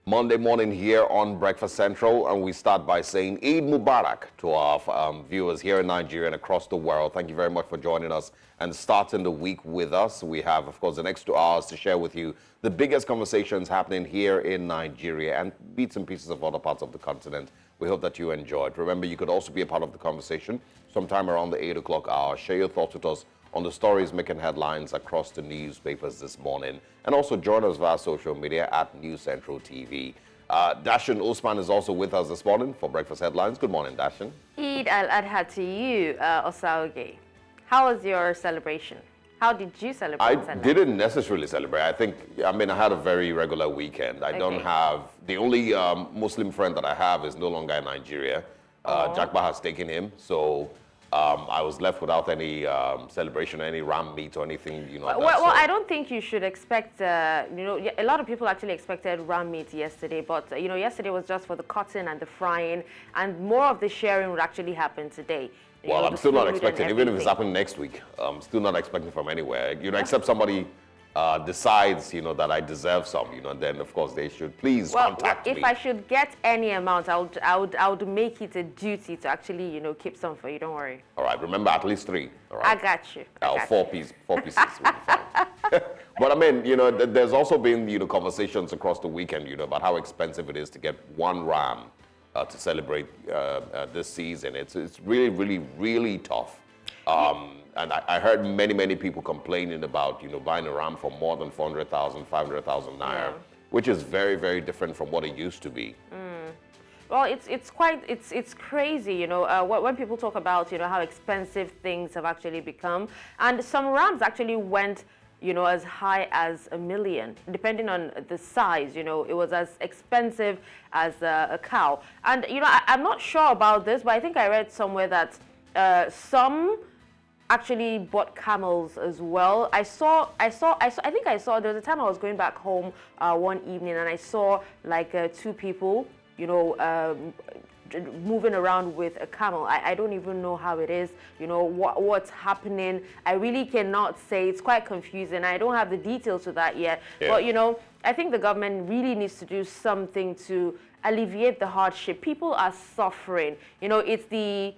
Monday morning here on Breakfast Central, and we start by saying Eid Mubarak to our viewers here in Nigeria and across the world. Thank you very much for joining us and starting the week with us. We have, of course, the next 2 hours to share with you the biggest conversations happening here in Nigeria and bits and pieces of other parts of the continent. We hope that you enjoyed. Remember, you could also be a part of the conversation sometime around the 8 o'clock hour. Share your thoughts with us on the stories making headlines across the newspapers this morning. And also join us via social media at News Central TV. Dashin Usman is also with us this morning for Breakfast Headlines. Good morning, Dashin. Eid al-Adha to you, Osaoge. How was your celebration? How did you celebrate? I didn't necessarily celebrate. I had a very regular weekend. I don't have, the only Muslim friend that I have is no longer in Nigeria. Jakba has taken him, so I was left without any celebration, any ram meat or anything, Well, I don't think you should expect, a lot of people actually expected ram meat yesterday, but, yesterday was just for the cutting and the frying, and more of the sharing would actually happen today. Well, I'm still not expecting, even if it's happening next week, I'm still not expecting from anywhere, except somebody decides, that I deserve some, and then of course they should please contact me. If I should get any amount, I would make it a duty to actually, keep some for you. Don't worry. All right. Remember, at least 3. All right. I got you. Four pieces will be fine. But there's also been, conversations across the weekend, about how expensive it is to get one ram to celebrate this season. It's really, really, really tough. And I heard many people complaining about, buying a ram for more than 400,000, 500,000 naira, which is very, very different from what it used to be. Well, it's crazy, when people talk about, how expensive things have actually become. And some rams actually went, as high as $1 million, depending on the size, it was as expensive as a cow. And, I'm not sure about this, but I think I read somewhere that some actually bought camels as well. I think I saw, there was a time I was going back home one evening and I saw like 2 people, moving around with a camel. I don't even know how it is, what's happening. I really cannot say. It's quite confusing. I don't have the details to that yet. Yeah. But, I think the government really needs to do something to alleviate the hardship. People are suffering. It's the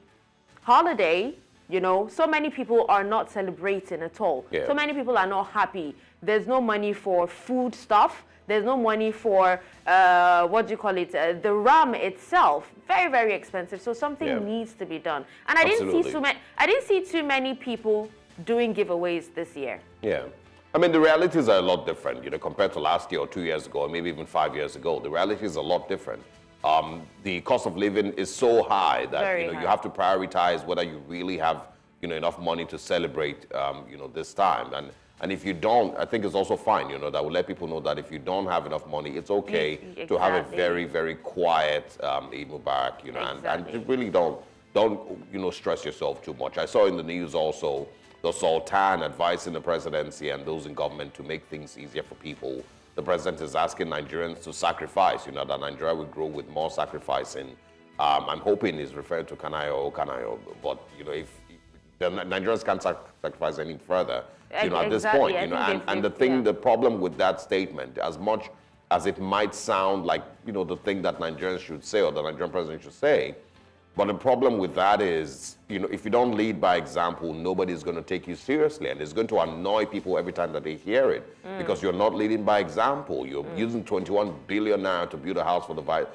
holiday. So many people are not celebrating at all. Yeah. So many people are not happy. There's no money for food stuff. There's no money for, the ram itself. Very, very expensive. So something needs to be done. And I didn't see too many people doing giveaways this year. Yeah. The realities are a lot different, compared to last year or 2 years ago, or maybe even 5 years ago. The reality is a lot different. The cost of living is so high that you have to prioritize whether you really have enough money to celebrate this time. And if you don't, I think it's also fine, that will let people know that if you don't have enough money, it's okay to have a very, very quiet Eid Mubarak, and really don't stress yourself too much. I saw in the news also the Sultan advising the presidency and those in government to make things easier for people. The president is asking Nigerians to sacrifice, that Nigeria will grow with more sacrificing. I'm hoping he's referring to Kanayo, but, if the Nigerians can't sacrifice any further, at this point, the problem with that statement, as much as it might sound like, the thing that Nigerians should say or the Nigerian president should say, but the problem with that is, if you don't lead by example, nobody's going to take you seriously. And it's going to annoy people every time that they hear it because you're not leading by example. You're using 21 billion naira to build a house for the vice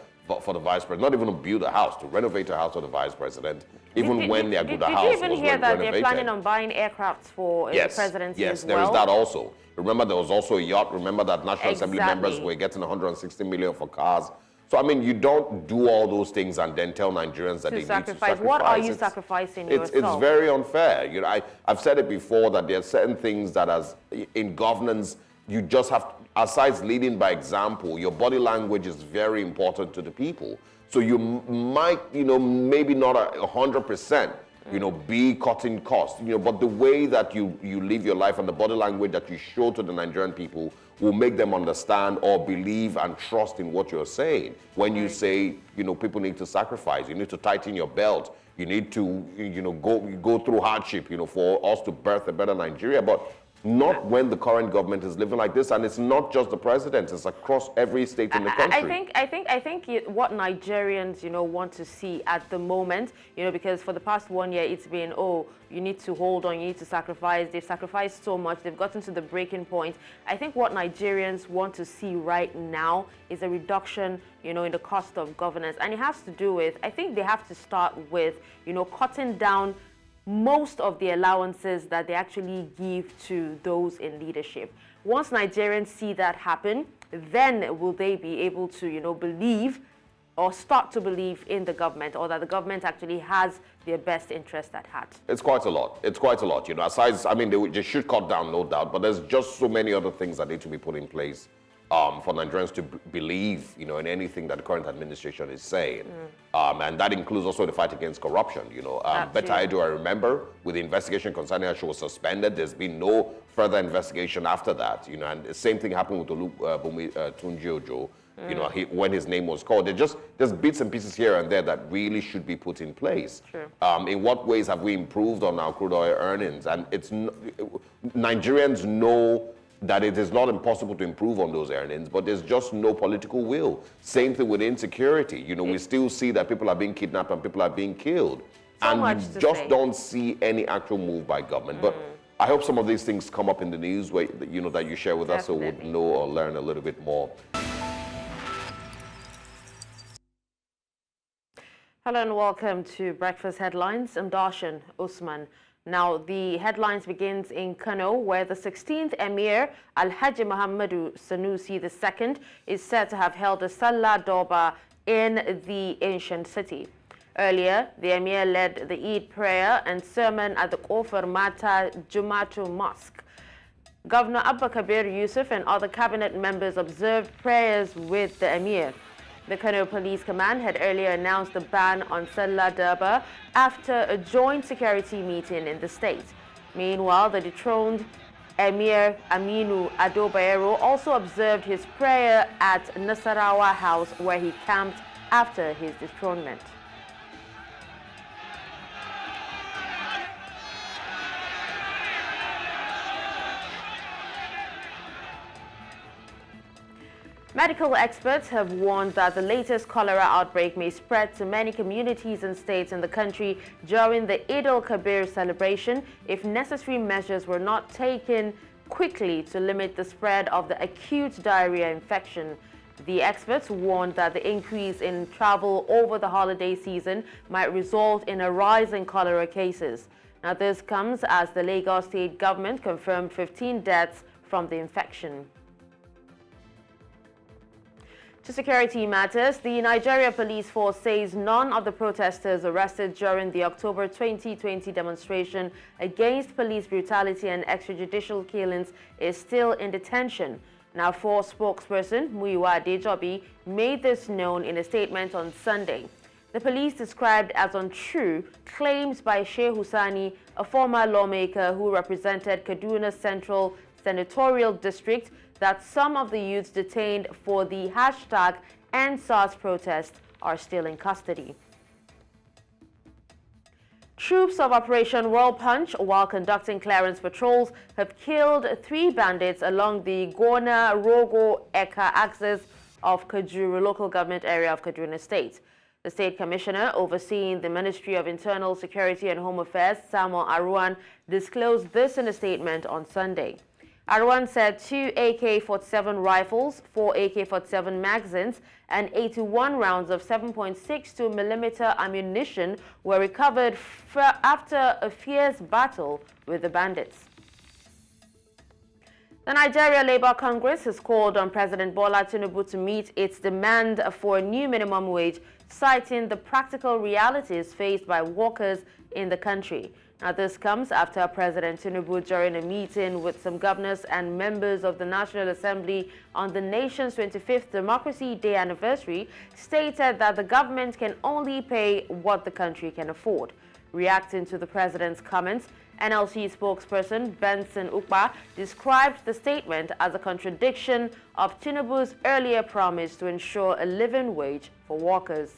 president, not even to build a house, to renovate a house for the vice president, even when they're good a house. Did you even hear that they're planning on buying aircrafts for the presidency as well? Yes, there is that also. Remember, there was also a yacht. Remember that National Assembly members were getting 160 million for cars. So, you don't do all those things and then tell Nigerians that they need to sacrifice. What are you sacrificing yourself? It's very unfair. I've said it before that there are certain things that in governance, you just have, aside leading by example, your body language is very important to the people. So you might, maybe not 100%, be cutting costs, but the way that you live your life and the body language that you show to the Nigerian people will make them understand or believe and trust in what you're saying. When you say, people need to sacrifice, you need to tighten your belt, you need to, go through hardship, for us to birth a better Nigeria. But Not when the current government is living like this, and it's not just the president; it's across every state in the country. I think what Nigerians, want to see at the moment, because for the past 1 year it's been, oh, you need to hold on, you need to sacrifice. They've sacrificed so much; they've gotten to the breaking point. I think what Nigerians want to see right now is a reduction, in the cost of governance, and it has to do with. I think they have to start with, cutting down most of the allowances that they actually give to those in leadership. Once Nigerians see that happen, then will they be able to, believe or start to believe in the government, or that the government actually has their best interest at heart. It's quite a lot. It's quite a lot. Aside, they should cut down, no doubt, but there's just so many other things that need to be put in place for Nigerians to believe, in anything that the current administration is saying. And that includes also the fight against corruption. Better I remember, with the investigation concerning her, she was suspended. There's been no further investigation after that. And the same thing happened with Bumi Tunjiojo. When his name was called. There's bits and pieces here and there that really should be put in place. Sure. In what ways have we improved on our crude oil earnings? And Nigerians know that it is not impossible to improve on those earnings, but there's just no political will. Same thing with insecurity. We still see that people are being kidnapped and people are being killed. And we just don't see any actual move by government. But I hope some of these things come up in the news where, that you share with us, so we'll know or learn a little bit more. Hello and welcome to Breakfast Headlines. I'm Darshan Usman. Now, the headlines begins in Kano, where the 16th Emir, Alhaji Muhammadu Sanusi II, is said to have held a Sallah Doba in the ancient city. Earlier, the Emir led the Eid prayer and sermon at the Kofar Mata Jumatu Mosque. Governor Abba Kabir Yusuf and other cabinet members observed prayers with the Emir. The Kano Police Command had earlier announced a ban on Sallah Durbar after a joint security meeting in the state. Meanwhile, the dethroned Emir Aminu Ado Bayero also observed his prayer at Nasarawa House, where he camped after his dethronement. Medical experts have warned that the latest cholera outbreak may spread to many communities and states in the country during the Eid al-Kabir celebration if necessary measures were not taken quickly to limit the spread of the acute diarrhea infection. The experts warned that the increase in travel over the holiday season might result in a rise in cholera cases. Now, this comes as the Lagos state government confirmed 15 deaths from the infection. To security matters, the Nigeria Police Force says none of the protesters arrested during the October 2020 demonstration against police brutality and extrajudicial killings is still in detention. Now, Force spokesperson Muyiwa Adejobi made this known in a statement on Sunday. The police described as untrue claims by Sheikh Husani, a former lawmaker who represented Kaduna Central Senatorial District, that some of the youths detained for the hashtag #EndSARS protest are still in custody. Troops of Operation Royal Punch, while conducting clearance patrols, have killed 3 bandits along the Gona Rogo Eka axis of Kajuru local government area of Kaduna State. The state commissioner overseeing the Ministry of Internal Security and Home Affairs, Samuel Aruan, disclosed this in a statement on Sunday. Arwan said 2 AK-47 rifles, 4 AK-47 magazines, and 81 rounds of 7.62 millimeter ammunition were recovered after a fierce battle with the bandits. The Nigeria Labour Congress has called on President Bola Tinubu to meet its demand for a new minimum wage, citing the practical realities faced by workers in the country. Now, this comes after President Tinubu, during a meeting with some governors and members of the National Assembly on the nation's 25th Democracy Day anniversary, stated that the government can only pay what the country can afford. Reacting to the president's comments, NLC spokesperson Benson Ukpa described the statement as a contradiction of Tinubu's earlier promise to ensure a living wage for workers.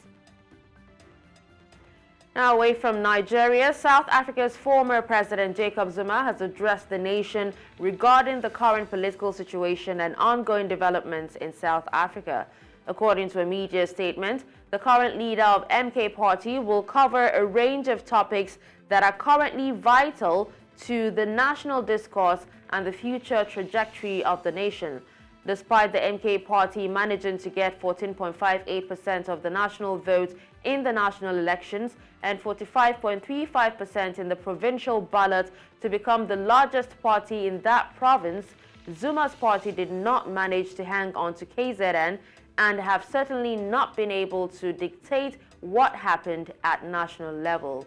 Now, away from Nigeria, South Africa's former President Jacob Zuma has addressed the nation regarding the current political situation and ongoing developments in South Africa. According to a media statement, the current leader of MK Party will cover a range of topics that are currently vital to the national discourse and the future trajectory of the nation. Despite the MK Party managing to get 14.58% of the national vote in the national elections and 45.35% in the provincial ballot to become the largest party in that province, Zuma's party did not manage to hang on to KZN and have certainly not been able to dictate what happened at national level.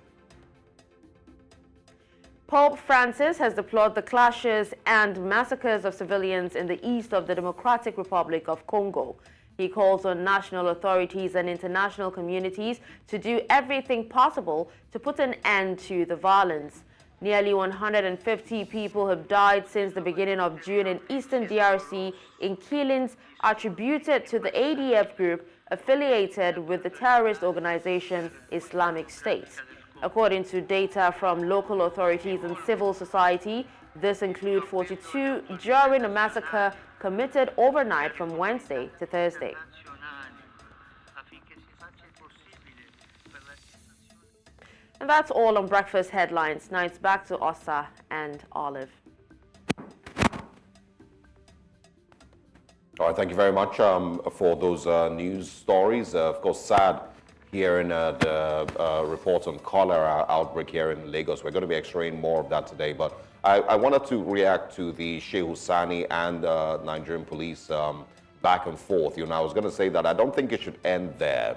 Pope Francis has deplored the clashes and massacres of civilians in the east of the Democratic Republic of Congo. He calls on national authorities and international communities to do everything possible to put an end to the violence. Nearly 150 people have died since the beginning of June in eastern DRC in killings attributed to the ADF group affiliated with the terrorist organization Islamic State. According to data from local authorities and civil society, this includes 42 during a massacre committed overnight from Wednesday to Thursday. And that's all on Breakfast Headlines. Now it's back to Osa and Olive. All right, thank you very much for those news stories. Of course, sad hearing the reports on cholera outbreak here in Lagos. We're going to be extracting more of that today, but I wanted to react to the Sheikh Husani and Nigerian police back and forth. I was going to say that I don't think it should end there.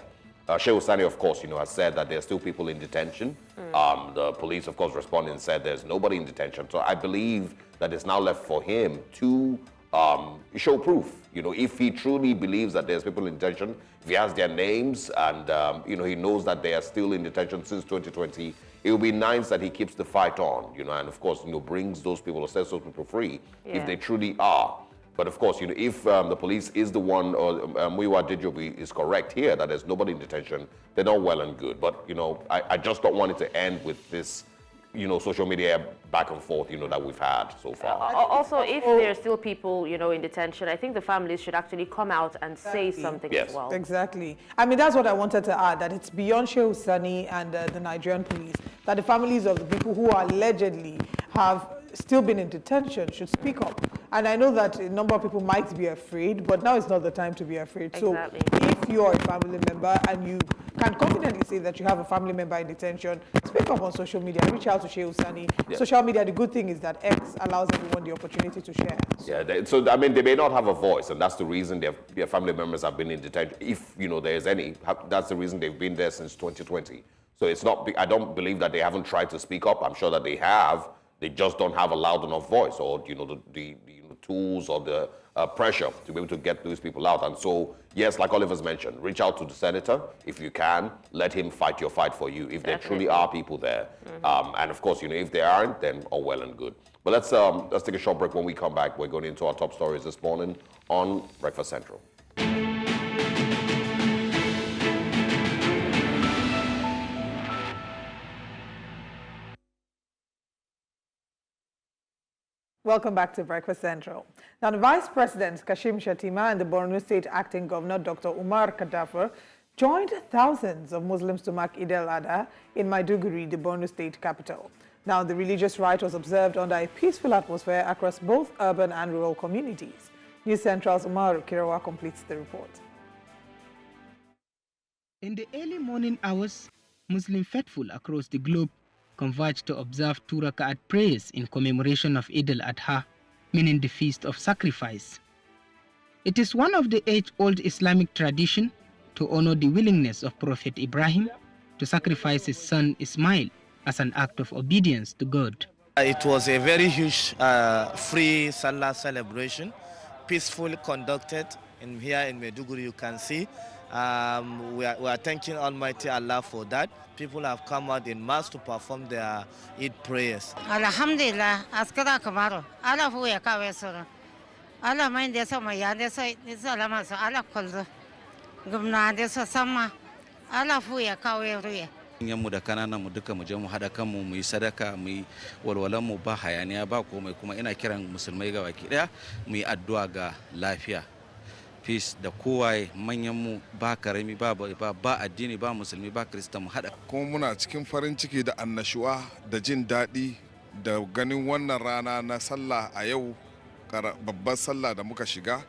Sheikh Husani, of course, has said that there's still people in detention. The police, of course, responded and said there's nobody in detention. So I believe that it's now left for him to show proof. If he truly believes that there's people in detention, if he has their names and, he knows that they are still in detention since 2020, it would be nice that he keeps the fight on, and of course, brings those people or sets those people free if they truly are. But of course, if the police is the one, or Muyiwa Dijobi is correct here, that there's nobody in detention, they're not well and good. But, I just don't want it to end with this, social media back and forth, that we've had so far. Also, if there are still people, in detention, I think the families should actually come out and say something as well. Exactly. I mean, that's what I wanted to add, that it's beyond Sheikh Husani and the Nigerian police, that the families of the people who allegedly have still been in detention should speak up. And I know that a number of people might be afraid, but now is not the time to be afraid. Exactly. So if you're a family member and you can confidently say that you have a family member in detention, speak up on social media, reach out to Sheikh Husani. Social media, the good thing is that X allows everyone the opportunity to share. So, they may not have a voice, and that's the reason their family members have been in detention. If, there's any, that's the reason they've been there since 2020. So it's not, I don't believe that they haven't tried to speak up. I'm sure that they have. They just don't have a loud enough voice, or the tools or the pressure to be able to get those people out. And so, yes, like Oliver's mentioned, reach out to the senator if you can. Let him fight your fight for you if there truly are people there. And of course, if there aren't, then all well and good. But let's take a short break. When we come back, we're going into our top stories this morning on Breakfast Central. Welcome back to Breakfast Central. Now, the Vice President Kashim Shettima and the Borno State Acting Governor Dr. Umar Kadafur joined thousands of Muslims to mark Eid al-Adha in Maiduguri, the Borno State capital. Now, the religious rite was observed under a peaceful atmosphere across both urban and rural communities. News Central's Umar Kirawa completes the report. In the early morning hours, Muslim faithful across the globe converged to observe 2 rak'at prayers in commemoration of Eid al-Adha, meaning the feast of sacrifice. It is one of the age-old Islamic tradition to honor the willingness of Prophet Ibrahim to sacrifice his son Ismail as an act of obedience to God. It was a very huge free Sallah celebration, peacefully conducted. Here in Maiduguri, you can see. We are thanking Almighty Allah for that. People have come out in mass to perform their Eid prayers. Alhamdulillah, askara kamaro. Allah hu ya kawe soro. Allah main desa maya desa lama so Allah koldo. Gumna desa sama. Allah hu ya kawe ruye. Yanmu da kananan mu duka mu je mu hada kanmu mu yi sadaka mu yi walwalan mu ba hayaniya ba komai kuma ina kiran musulmai ga baki daya mu yi addu'a ga lafiya peace da kowaye manyan mu ba karami ba addini ba musulmi ba krista mu hada kuma muna cikin farin ciki da annashuwa da jin daɗi da ganin wannan rana na sallah a yau babbar sallah da muka shiga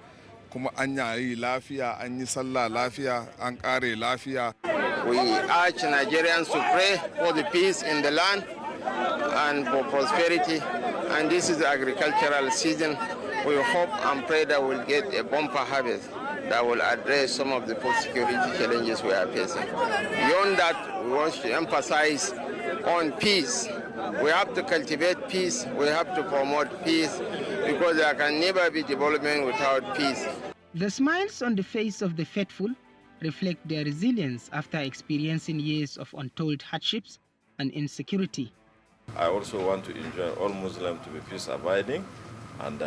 kuma an yayi lafiya an yi sallah lafiya an kare lafiya. We urge Nigerians to pray for the peace in the land and for prosperity, and this is the agricultural season. We hope and pray that we'll get a bumper harvest that will address some of the food security challenges we are facing. Beyond that, we want to emphasize on peace. We have to cultivate peace, we have to promote peace, because there can never be development without peace. The smiles on the face of the faithful reflect their resilience after experiencing years of untold hardships and insecurity. I also want to enjoin all Muslims to be peace-abiding, and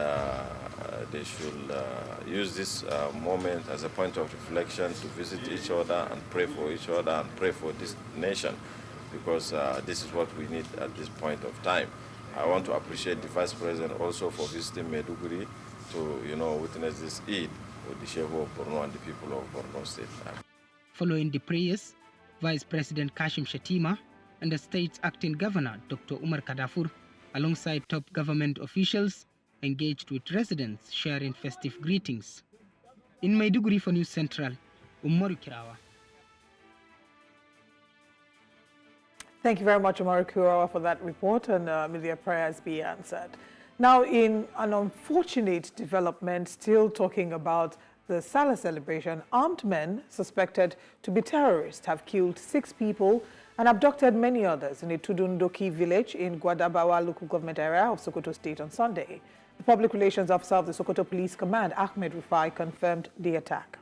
they should use this moment as a point of reflection to visit each other and pray for each other and pray for this nation, because this is what we need at this point of time. I want to appreciate the Vice President also for visiting Maiduguri to, witness this Eid with the Sheikh of Borno and the people of Borno State. Following the prayers, Vice President Kashim Shettima and the state's acting governor, Dr. Umar Kadafur, alongside top government officials, engaged with residents sharing festive greetings. In Maiduguri for News Central, Umaru Kirawa. Thank you very much, Umaru Kirawa, for that report, and may their prayers be answered. Now, in an unfortunate development, still talking about the Sallah celebration, armed men suspected to be terrorists have killed 6 people and abducted many others in a Tudundoki village in Gwadabawa local government area of Sokoto State on Sunday. The public relations officer of the Sokoto Police Command, Ahmed Rufai, confirmed the attack.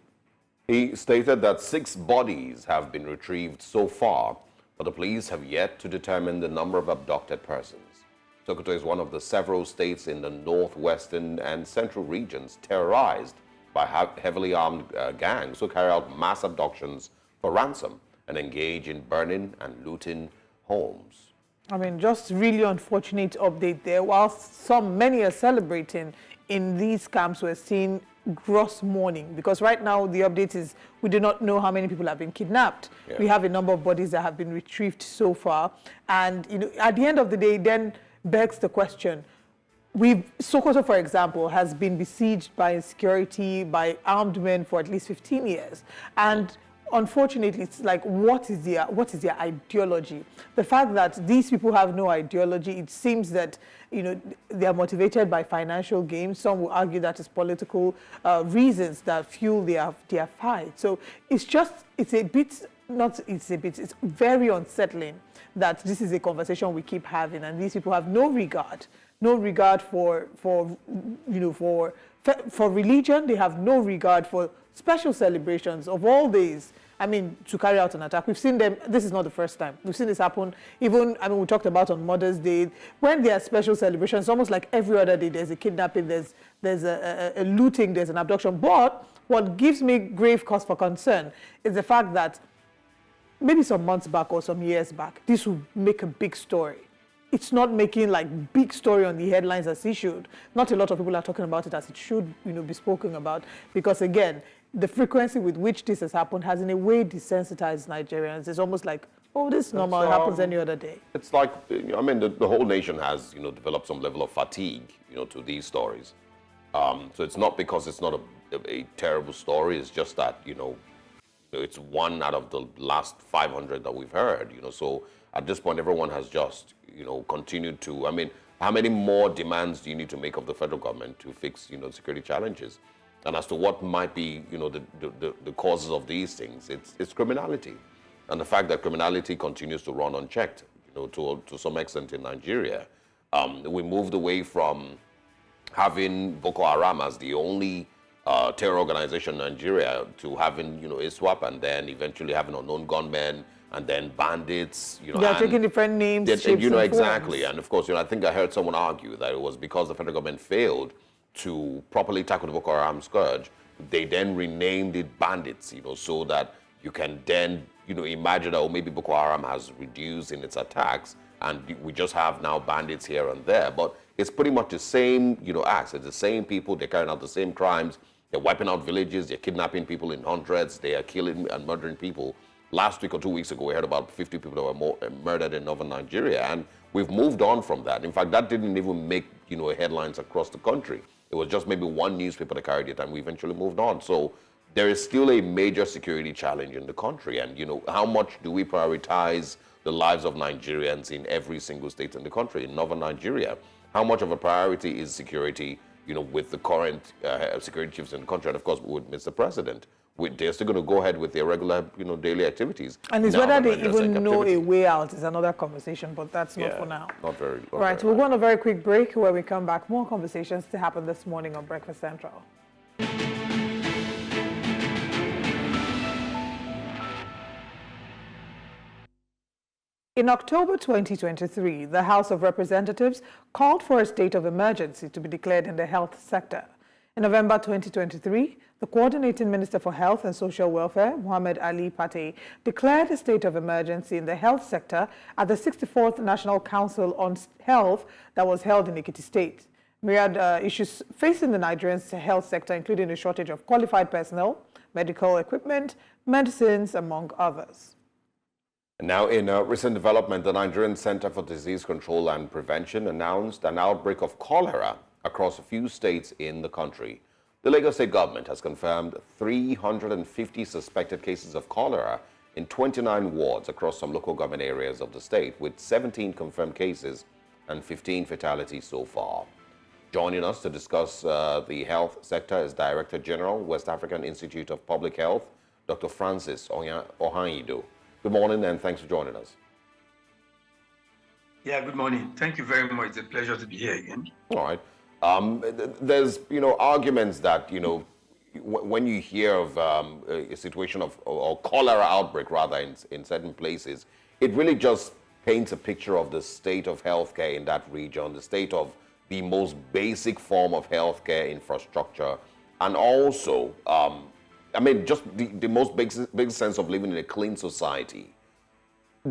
He stated that 6 bodies have been retrieved so far, but the police have yet to determine the number of abducted persons. Sokoto is one of the several states in the northwestern and central regions terrorized by heavily armed gangs who carry out mass abductions for ransom and engage in burning and looting homes. I mean, just really unfortunate update there. While many are celebrating, in these camps we're seeing gross mourning, because right now the update is we do not know how many people have been kidnapped. Yeah. We have a number of bodies that have been retrieved so far, and at the end of the day, then begs the question. Sokoto, for example, has been besieged by insecurity, by armed men for at least 15 years. And unfortunately, it's like, what is their ideology? The fact that these people have no ideology, it seems that, they are motivated by financial gain. Some will argue that it's political reasons that fuel their fight. So it's very unsettling that this is a conversation we keep having, and these people have no regard for religion. They have no regard for special celebrations of all days. I mean, to carry out an attack. We've seen them, this is not the first time. We've seen this happen even, we talked about on Mother's Day. When there are special celebrations, almost like every other day, there's a kidnapping, there's a looting, there's an abduction. But what gives me grave cause for concern is the fact that maybe some months back or some years back, this would make a big story. It's not making like big story on the headlines as it should. Not a lot of people are talking about it as it should, be spoken about, because again, the frequency with which this has happened has in a way desensitized Nigerians. It's almost like, oh, this is normal, it happens any other day. It's like, the whole nation has, developed some level of fatigue, to these stories. So it's not because it's not a terrible story, it's just that, it's one out of the last 500 that we've heard, so at this point, everyone has just, continued to, how many more demands do you need to make of the federal government to fix, security challenges? And as to what might be, the causes of these things, it's criminality. And the fact that criminality continues to run unchecked, to some extent in Nigeria. We moved away from having Boko Haram as the only terror organization in Nigeria to having, ISWAP, and then eventually having unknown gunmen, and then bandits, They are taking different names, shapes, and exactly. forms. And of course, I think I heard someone argue that it was because the federal government failed to properly tackle the Boko Haram scourge, they then renamed it bandits, so that you can then, imagine that maybe Boko Haram has reduced in its attacks and we just have now bandits here and there. But it's pretty much the same, acts. It's the same people. They're carrying out the same crimes. They're wiping out villages. They're kidnapping people in hundreds. They are killing and murdering people. Last week or 2 weeks ago, we heard about 50 people that were murdered in northern Nigeria, and we've moved on from that. In fact, that didn't even make, headlines across the country. It was just maybe one newspaper that carried it, and we eventually moved on. So there is still a major security challenge in the country, and, how much do we prioritize the lives of Nigerians in every single state in the country, in northern Nigeria? How much of a priority is security, with the current security chiefs in the country, and of course with Mr. President? They're still going to go ahead with their regular, daily activities. And it's whether they even know a way out is another conversation, but that's not for now. Not very. Not right, very we'll go on a very quick break. Where we come back, more conversations to happen this morning on Breakfast Central. In October 2023, the House of Representatives called for a state of emergency to be declared in the health sector. In November 2023, the Coordinating Minister for Health and Social Welfare, Mohammed Ali Pate, declared a state of emergency in the health sector at the 64th National Council on Health that was held in Ekiti State. Myriad issues facing the Nigerian health sector, including a shortage of qualified personnel, medical equipment, medicines, among others. Now, in a recent development, the Nigerian Center for Disease Control and Prevention announced an outbreak of cholera across a few states in the country. The Lagos State government has confirmed 350 suspected cases of cholera in 29 wards across some local government areas of the state, with 17 confirmed cases and 15 fatalities so far. Joining us to discuss the health sector is Director General, West African Institute of Public Health, Dr. Francis Ohanyido. Good morning and thanks for joining us. Yeah, good morning. Thank you very much. It's a pleasure to be here again. All right. There's, arguments that, when you hear of a situation of or cholera outbreak, rather, in certain places, it really just paints a picture of the state of healthcare in that region, the state of the most basic form of healthcare infrastructure, and also, just the most basic sense of living in a clean society.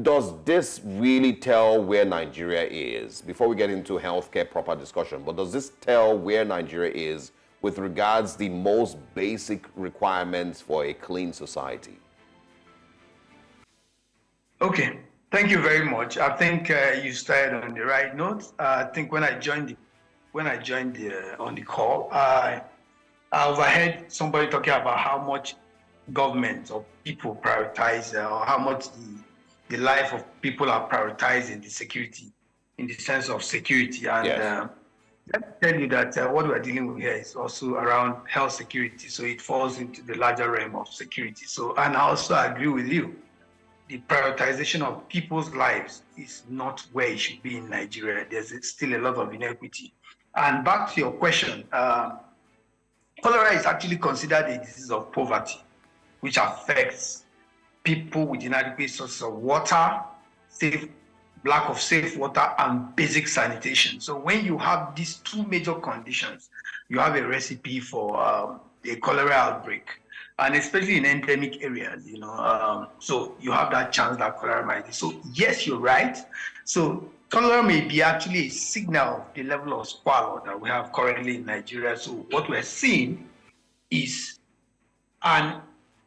Does this really tell where Nigeria is? Before we get into healthcare proper discussion, but does this tell where Nigeria is with regards the most basic requirements for a clean society? Okay, thank you very much. I think you started on the right note. I think when I joined on the call, I overheard somebody talking about how much government or people prioritize, or how much the life of people are prioritizing the security, in the sense of security. And yes. let me tell you that what we're dealing with here is also around health security. So it falls into the larger realm of security. So, and I also agree with you. The prioritization of people's lives is not where it should be in Nigeria. There's still a lot of inequity. And back to your question, cholera is actually considered a disease of poverty, which affects people with inadequate sources of water, lack of safe water, and basic sanitation. So when you have these two major conditions, you have a recipe for a cholera outbreak, and especially in endemic areas, so you have that chance that cholera might be. So yes, you're right. So cholera may be actually a signal of the level of squalor that we have currently in Nigeria. So what we're seeing is an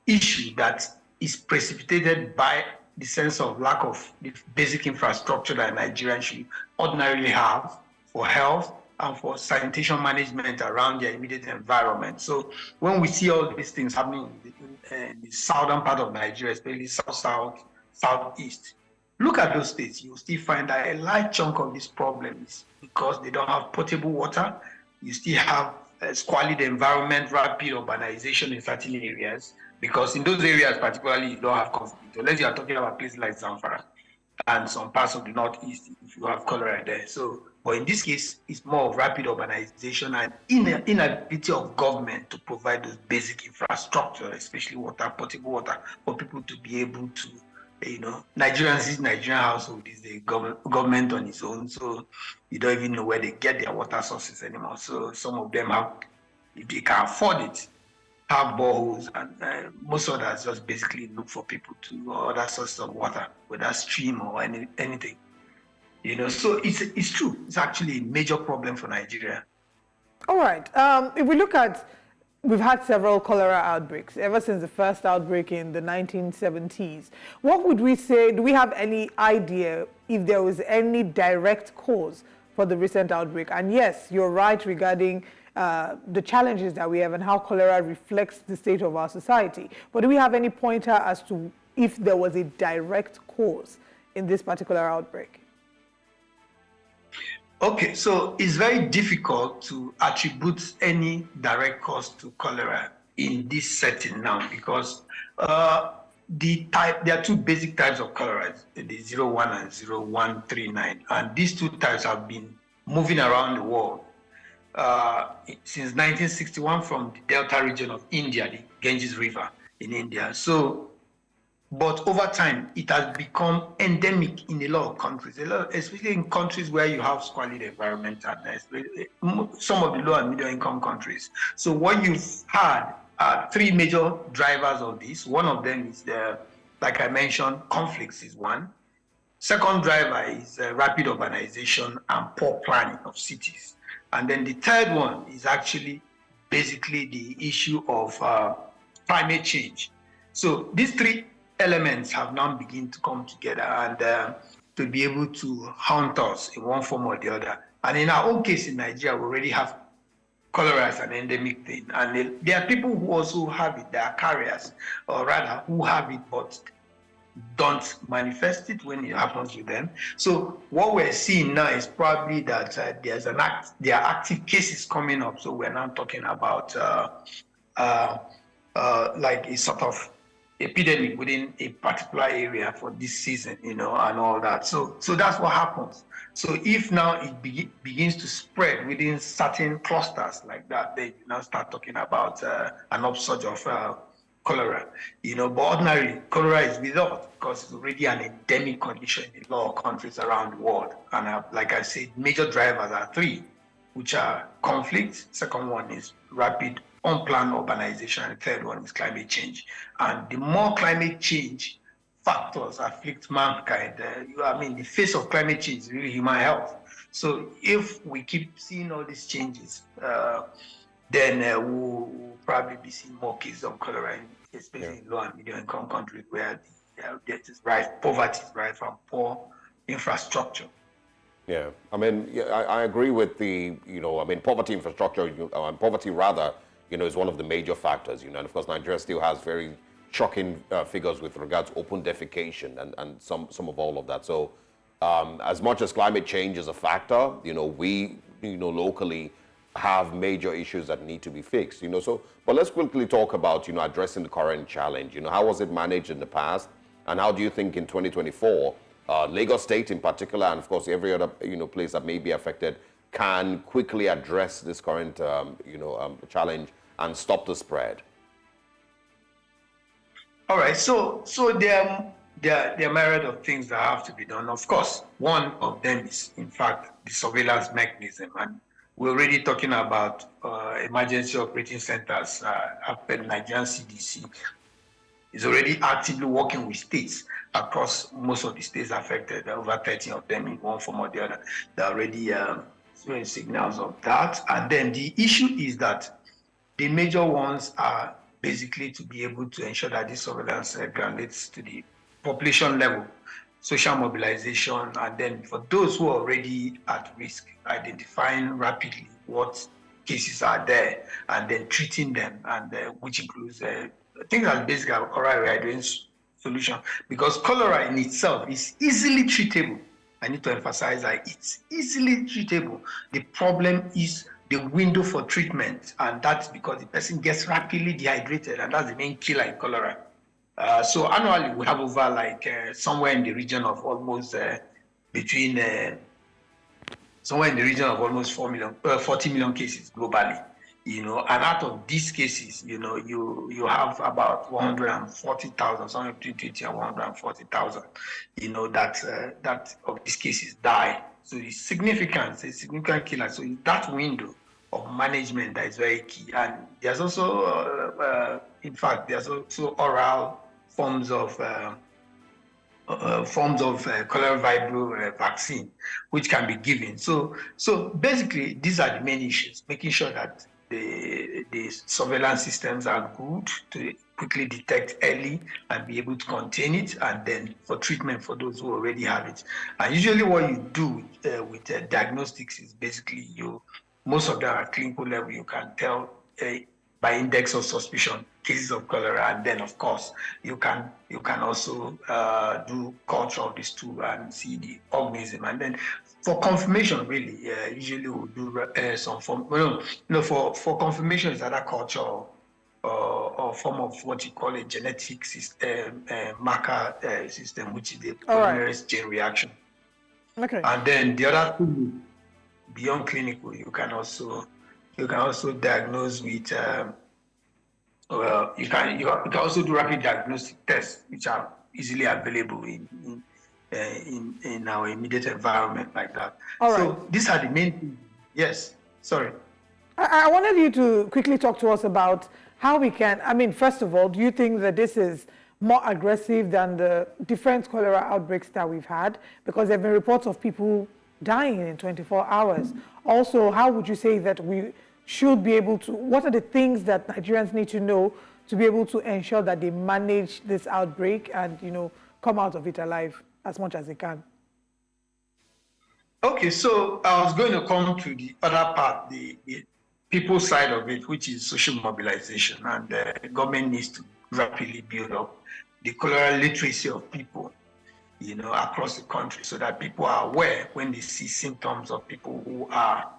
issue that is precipitated by the sense of lack of the basic infrastructure that Nigerians should ordinarily have for health and for sanitation management around their immediate environment. So when we see all these things happening in the southern part of Nigeria, especially south, southeast, look at those states, you'll still find that a large chunk of this problem is because they don't have potable water. You still have a squalid environment, rapid urbanization in certain areas, because in those areas particularly you don't have conflict, unless you are talking about places like Zamfara and some parts of the northeast if you have cholera there. So, but in this case, it's more of rapid urbanization and inability of government to provide those basic infrastructure, especially water, potable water, for people to be able to, Nigerian household is the government on its own, so you don't even know where they get their water sources anymore. So some of them have, if they can afford it, have boreholes, and most others just basically look for people to or other sources of water, whether stream or anything. So it's true. It's actually a major problem for Nigeria. All right. If we look at, we've had several cholera outbreaks ever since the first outbreak in the 1970s. What would we say? Do we have any idea if there was any direct cause for the recent outbreak? And yes, you're right regarding the challenges that we have and how cholera reflects the state of our society. But do we have any pointer as to if there was a direct cause in this particular outbreak? Okay, so it's very difficult to attribute any direct cause to cholera in this setting now because there are two basic types of cholera, the 01 and 0139, and these two types have been moving around the world since 1961 from the Delta region of India, the Ganges River in India. But over time, it has become endemic in a lot of countries, especially in countries where you have squalid environment, and some of the low and middle income countries. So what you've had are three major drivers of this. One of them is like I mentioned, conflicts is one. Second driver is rapid urbanization and poor planning of cities. And then the third one is actually basically the issue of climate change. So these three elements have now begun to come together and to be able to haunt us in one form or the other. And in our own case in Nigeria, we already have cholera as an endemic thing. And there are people who also have it, they are carriers, or rather who have it but don't manifest it when it happens with them. So what we're seeing now is probably that there are active cases coming up. So we're now talking about like a sort of epidemic within a particular area for this season, and all that. So that's what happens. So if now it begins to spread within certain clusters like that, then you now start talking about an upsurge of cholera. But ordinarily, cholera is without because it's already an endemic condition in a lot of countries around the world. And like I said, major drivers are three, which are conflict. Second one is rapid unplanned urbanization, and the third one is climate change. And the more climate change factors afflict mankind, the face of climate change is really human health. So if we keep seeing all these changes, then we'll probably be seeing more cases of cholera, especially in low and middle income countries where poverty is right from poor infrastructure. Yeah, I agree with poverty infrastructure, poverty rather, is one of the major factors, and of course Nigeria still has very shocking figures with regards to open defecation and some of all of that. So as much as climate change is a factor, we, locally have major issues that need to be fixed, but let's quickly talk about, addressing the current challenge. How was it managed in the past, and how do you think in 2024, Lagos State in particular, and of course every other, place that may be affected, can quickly address this current, challenge and stop the spread? All right, so there are myriad of things that have to be done. Of course, one of them is, in fact, the surveillance mechanism. And we're already talking about emergency operating centers. After the Nigerian CDC is already actively working with states across most of the states affected, over 30 of them in one form or the other. They're already showing signals of that. And then the issue is that the major ones are basically to be able to ensure that this surveillance granulates to the population level, social mobilization, and then for those who are already at risk, identifying rapidly what cases are there and then treating them, and which includes things like basically oral rehydration solution, because cholera in itself is easily treatable. I need to emphasize that it's easily treatable. The problem is the window for treatment, and that's because the person gets rapidly dehydrated, and that's the main killer in cholera. So annually, we have over somewhere in the region of almost 40 million cases globally. And out of these cases, you have about 140,000, somewhere between 20 and 140,000, that of these cases die. So it's significant. It's a significant killer. So that window management that is very key. And there's also, in fact, there's also oral forms of cholera viral vaccine, which can be given. So basically, these are the main issues: making sure that the surveillance systems are good to quickly detect early and be able to contain it, and then for treatment for those who already have it. And usually, what you do with diagnostics is basically most of them at clinical level. You can tell by index of suspicion cases of cholera, and then of course you can also do culture of these two and see the organism, and then for confirmation really usually we'll do some form, for confirmation is either culture or form of what you call a genetic system, marker system, which is the polymerase chain reaction. Okay. And then the other thing, beyond clinical, you can also diagnose with you can also do rapid diagnostic tests, which are easily available in our immediate environment like that. So these are the main things. Yes, sorry. I wanted you to quickly talk to us about how we can, I mean, first of all, do you think that this is more aggressive than the different cholera outbreaks that we've had? Because there have been reports of people dying in 24 hours. Also, how would you say that we should be able to, what are the things that Nigerians need to know to be able to ensure that they manage this outbreak and, come out of it alive as much as they can? Okay, so I was going to come to the other part, the people side of it, which is social mobilization, and the government needs to rapidly build up the cholera literacy of people, across the country, so that people are aware when they see symptoms of people who are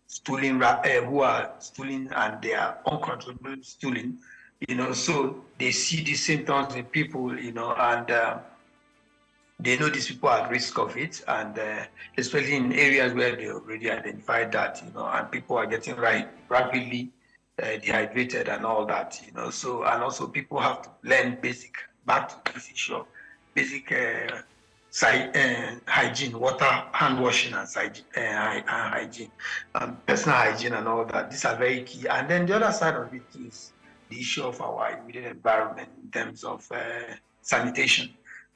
stooling, and they are uncontrollable stooling, so they see these symptoms in people, and they know these people are at risk of it, and especially in areas where they already identified that, and people are getting rapidly dehydrated and all that, so, and also people have to learn back to this issue of basic hygiene, water, hand washing, and hygiene, personal hygiene, and all that. These are very key. And then the other side of it is the issue of our immediate environment in terms of sanitation,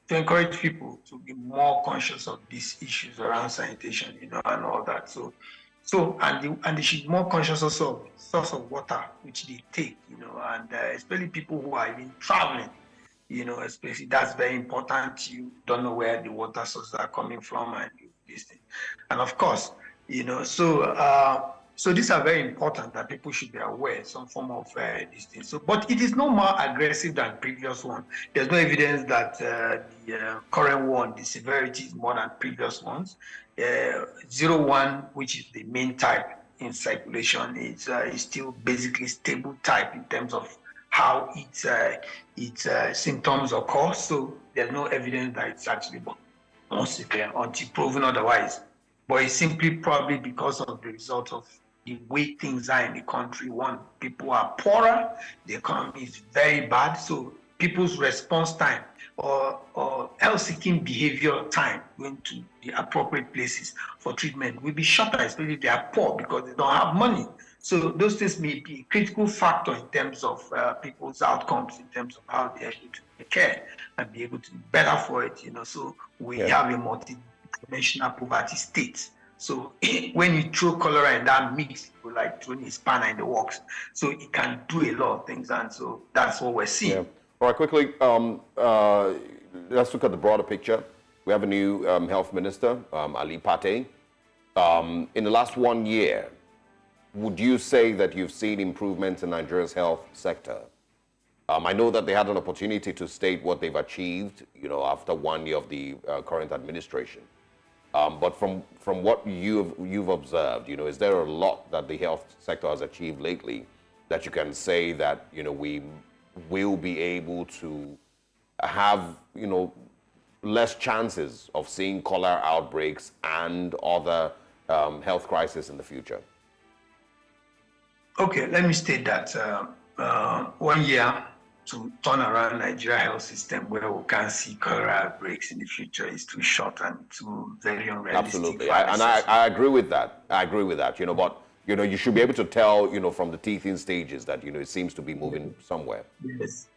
to encourage people to be more conscious of these issues around sanitation, and all that. So and they should be more conscious also of the source of water which they take, and especially people who are even traveling. Especially that's very important. You don't know where the water sources are coming from, and this thing. And of course, so these are very important that people should be aware, some form of these things. So, but it is no more aggressive than previous one. There's no evidence that the current one, the severity is more than previous ones. 01, which is the main type in circulation, is still basically stable type in terms of how its symptoms occur. So there's no evidence that it's actually more severe until proven otherwise. But it's simply probably because of the result of the way things are in the country. One, people are poorer, the economy is very bad, so people's response time or health-seeking behavior time going to the appropriate places for treatment will be shorter, especially if they are poor because they don't have money. So those things may be a critical factor in terms of people's outcomes, in terms of how they are able to take care and be able to be better for it. So we have a multi-dimensional poverty state. So when you throw cholera in that mix, it's like throwing a spanner in the works. So it can do a lot of things, and so that's what we're seeing. Yeah. All right, quickly, let's look at the broader picture. We have a new health minister, Ali Pate. In the last 1 year, would you say that you've seen improvements in Nigeria's health sector? I know that they had an opportunity to state what they've achieved, after 1 year of the current administration. But from what you've observed, is there a lot that the health sector has achieved lately that you can say that, we will be able to have, less chances of seeing cholera outbreaks and other health crises in the future? Okay, let me state that 1 year to turn around Nigeria health system where we can see cholera outbreaks in the future is too short and too very unrealistic. Absolutely, I agree with that. But you should be able to tell, from the teething stages that, it seems to be moving somewhere. Yes.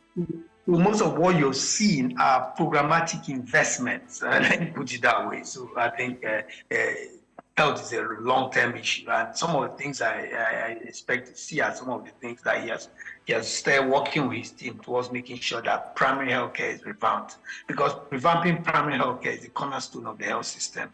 Most of what you're seeing are programmatic investments, let me put it that way. So I think health is a long-term issue, and some of the things I expect to see are some of the things that he has started working with his team towards making sure that primary healthcare is revamped, because revamping primary healthcare is the cornerstone of the health system,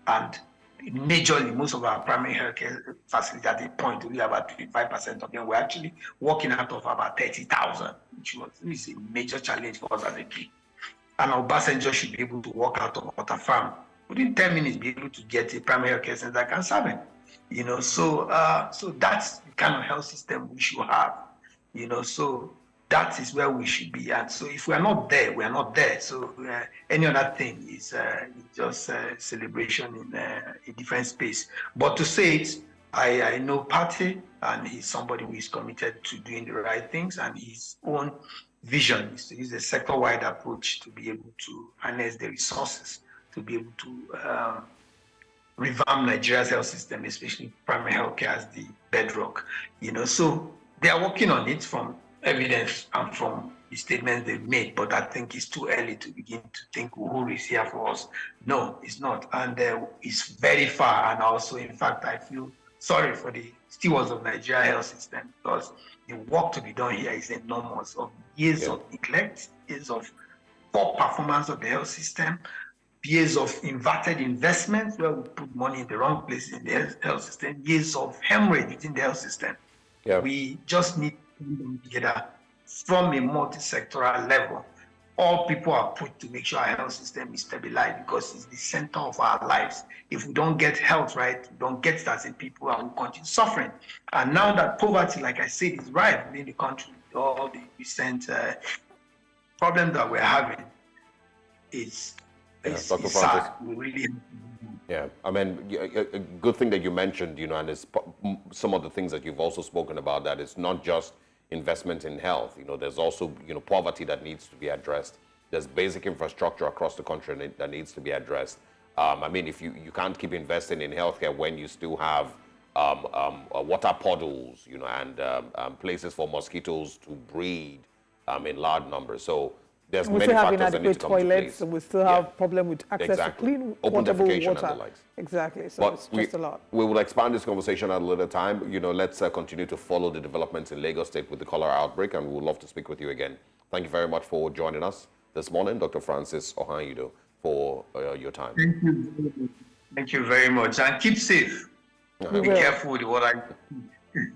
and majorly most of our primary healthcare facilities at the point, only about 25% of them were actually working out of about 30,000, which is a major challenge for us as a team. And Obasanjo should be able to walk out of Water Farm within 10 minutes, be able to get a primary health care center that can serve him. So that's the kind of health system we should have. So that is where we should be at. So if we are not there, we are not there. So any other thing is just a celebration in a different space. But to say it, I know Patty, and he's somebody who is committed to doing the right things, and his own vision is to use a sector-wide approach to be able to harness the resources to be able to revamp Nigeria's health system, especially primary healthcare as the bedrock. So they are working on it from evidence and from the statements they've made, but I think it's too early to begin to think Uhuru is here for us. No, it's not, and it's very far. And also, in fact, I feel sorry for the stewards of Nigeria health system, because the work to be done here is enormous, of years of neglect, years of poor performance of the health system, years of inverted investments where we put money in the wrong place in the health system, years of hemorrhage within the health system. Yeah. We just need to come together from a multi-sectoral level. All people are put to make sure our health system is stabilized, because it's the center of our lives. If we don't get health right, we don't get it as a people, and we continue suffering. And now that poverty, like I said, is rife within the country, all the recent problems that we're having, it's Dr. Francis. Really. Yeah, I mean, a good thing that you mentioned, and it's some of the things that you've also spoken about, that it's not just investment in health. There's also, poverty that needs to be addressed. There's basic infrastructure across the country that needs to be addressed. I mean, if you can't keep investing in healthcare when you still have water puddles, and places for mosquitoes to breed in large numbers. So there's many factors that need to come into place. So we still have problem with access to clean, potable water. And the likes. Exactly. So but it's just a lot. We will expand this conversation at a later time. Let's continue to follow the developments in Lagos State with the cholera outbreak, and we would love to speak with you again. Thank you very much for joining us this morning, Dr. Francis Ohanyido, for your time. Thank you. Thank you very much. And keep safe. Be careful with what I...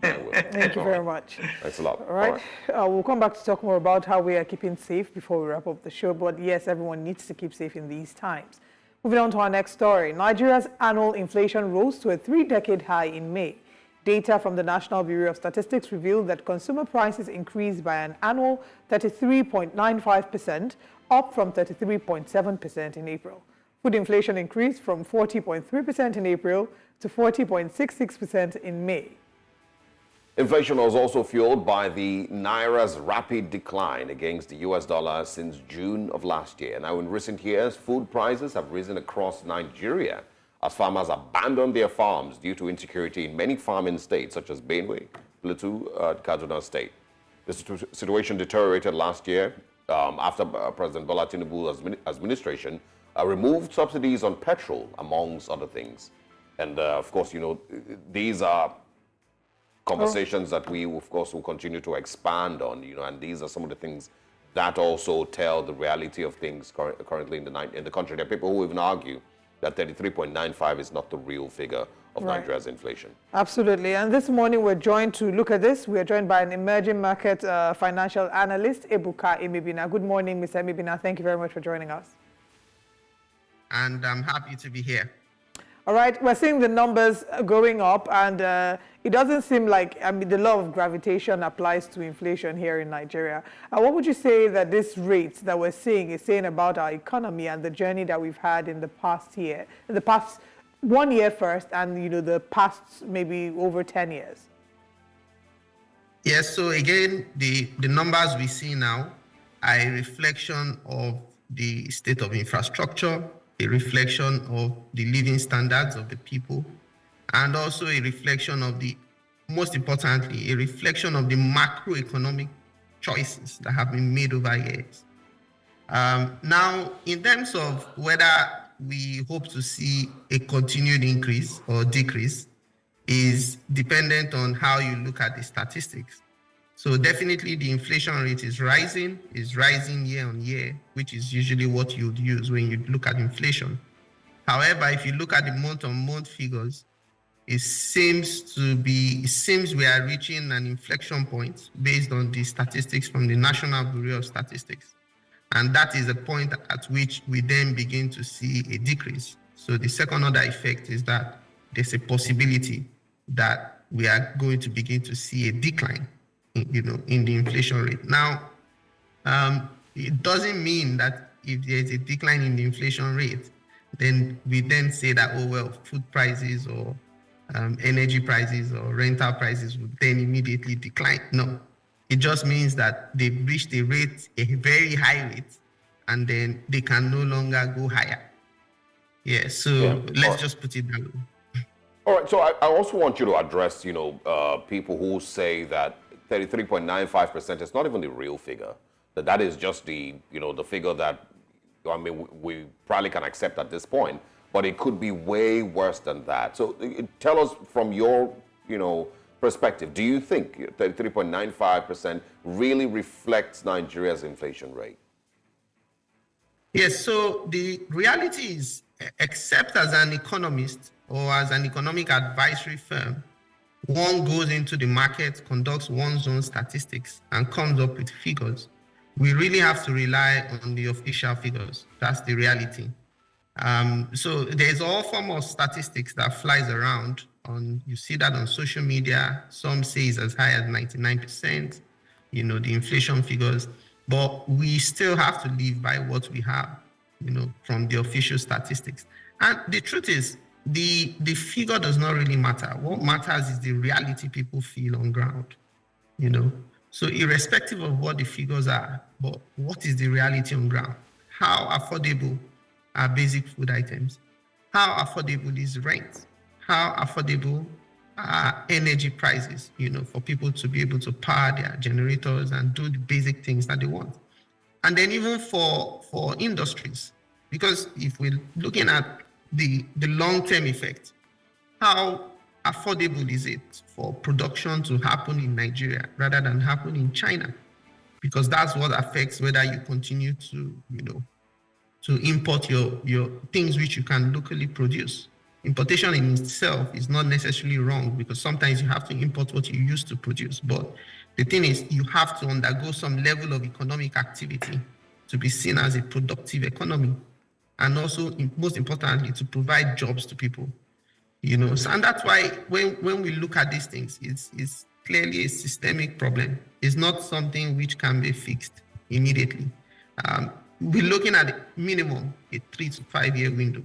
Thank you very much. Thanks a lot. All right. We'll come back to talk more about how we are keeping safe before we wrap up the show. But yes, everyone needs to keep safe in these times. Moving on to our next story. Nigeria's annual inflation rose to a 3-decade high in May. Data from the National Bureau of Statistics revealed that consumer prices increased by an annual 33.95%, up from 33.7% in April. Food inflation increased from 40.3% in April to 40.66% in May. Inflation was also fueled by the Naira's rapid decline against the US dollar since June of last year. Now, in recent years, food prices have risen across Nigeria as farmers abandon their farms due to insecurity in many farming states, such as Benue, Plateau, Kaduna State. The situation deteriorated last year after President Bola Tinubu's administration removed subsidies on petrol, amongst other things. And of course, these are conversations that we, of course, will continue to expand on, and these are some of the things that also tell the reality of things currently in the country. There are people who even argue that 33.95 is not the real figure of Nigeria's inflation. Absolutely. And this morning we're joined to look at this. We're joined by an emerging market financial analyst, Ebuka Emebina. Good morning, Mr. Emebina. Thank you very much for joining us. And I'm happy to be here. All right, we're seeing the numbers going up, and it doesn't seem like, the law of gravitation applies to inflation here in Nigeria. What would you say that this rate that we're seeing is saying about our economy and the journey that we've had in the past year, in the past 1 year first, and the past maybe over 10 years? Yes, so again, the numbers we see now are a reflection of the state of infrastructure, a reflection of the living standards of the people, and also a reflection of the most importantly, a reflection of the macroeconomic choices that have been made over years. Now, in terms of whether we hope to see a continued increase or decrease is dependent on how you look at the statistics. So definitely the inflation rate is rising year on year, which is usually what you'd use when you look at inflation. However, if you look at the month-on-month figures, it seems we are reaching an inflection point based on the statistics from the National Bureau of Statistics. And that is the point at which we then begin to see a decrease. So the second order effect is that there's a possibility that we are going to begin to see a decline, in the inflation rate. Now, it doesn't mean that if there's a decline in the inflation rate, then we then say that, oh, well, food prices or energy prices or rental prices would then immediately decline. No, it just means that they've reached a very high rate, and then they can no longer go higher. Yeah, so let's just put it that way. All right, so I also want you to address, people who say that 33.95% is not even the real figure, that is just the figure that, we probably can accept at this point, but it could be way worse than that. So tell us from your, perspective, do you think 33.95% really reflects Nigeria's inflation rate? Yes, so the reality is, except as an economist or as an economic advisory firm, one goes into the market, conducts one's own statistics, and comes up with figures. We really have to rely on the official figures. That's the reality. So there's all form of statistics that flies around. You see that on social media. Some say it's as high as 99%, the inflation figures. But we still have to live by what we have, from the official statistics. And the truth is, the figure does not really matter. What matters is the reality people feel on ground, So irrespective of what the figures are, but what is the reality on ground? How affordable are basic food items? How affordable is rent? How affordable are energy prices, for people to be able to power their generators and do the basic things that they want? And then even for industries, because if we're looking at the long-term effect, how affordable is it for production to happen in Nigeria rather than happen in China? Because that's what affects whether you continue to, to import your things which you can locally produce. Importation in itself is not necessarily wrong, because sometimes you have to import what you used to produce. But the thing is, you have to undergo some level of economic activity to be seen as a productive economy, and also, most importantly, to provide jobs to people. So, and that's why when we look at these things, it's clearly a systemic problem. It's not something which can be fixed immediately. We're looking at minimum a 3 to 5 year window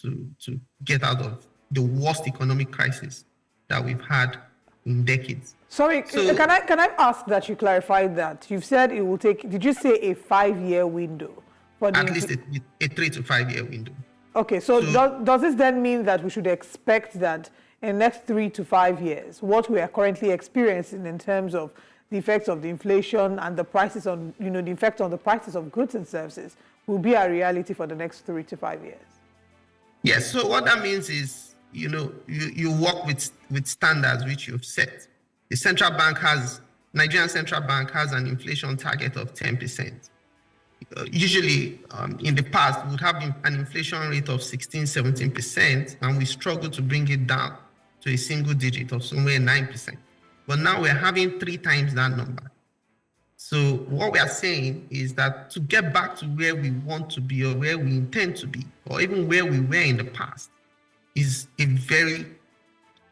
to get out of the worst economic crisis that we've had in decades. Sorry, can I ask that you clarify that? You've said it will take, did you say a 5 year window? At least a 3 to 5 year window. Okay, so does this then mean that we should expect that in the next 3 to 5 years, what we are currently experiencing in terms of the effects of the inflation and the prices on, the effect on the prices of goods and services will be a reality for the next 3 to 5 years? Yes, so what that means is, you work with standards which you've set. The Nigerian Central Bank has an inflation target of 10%. Usually, in the past, we would have an inflation rate of 16-17%, and we struggle to bring it down to a single digit of somewhere 9%. But now we're having 3 times that number. So what we are saying is that to get back to where we want to be, or where we intend to be, or even where we were in the past, is a very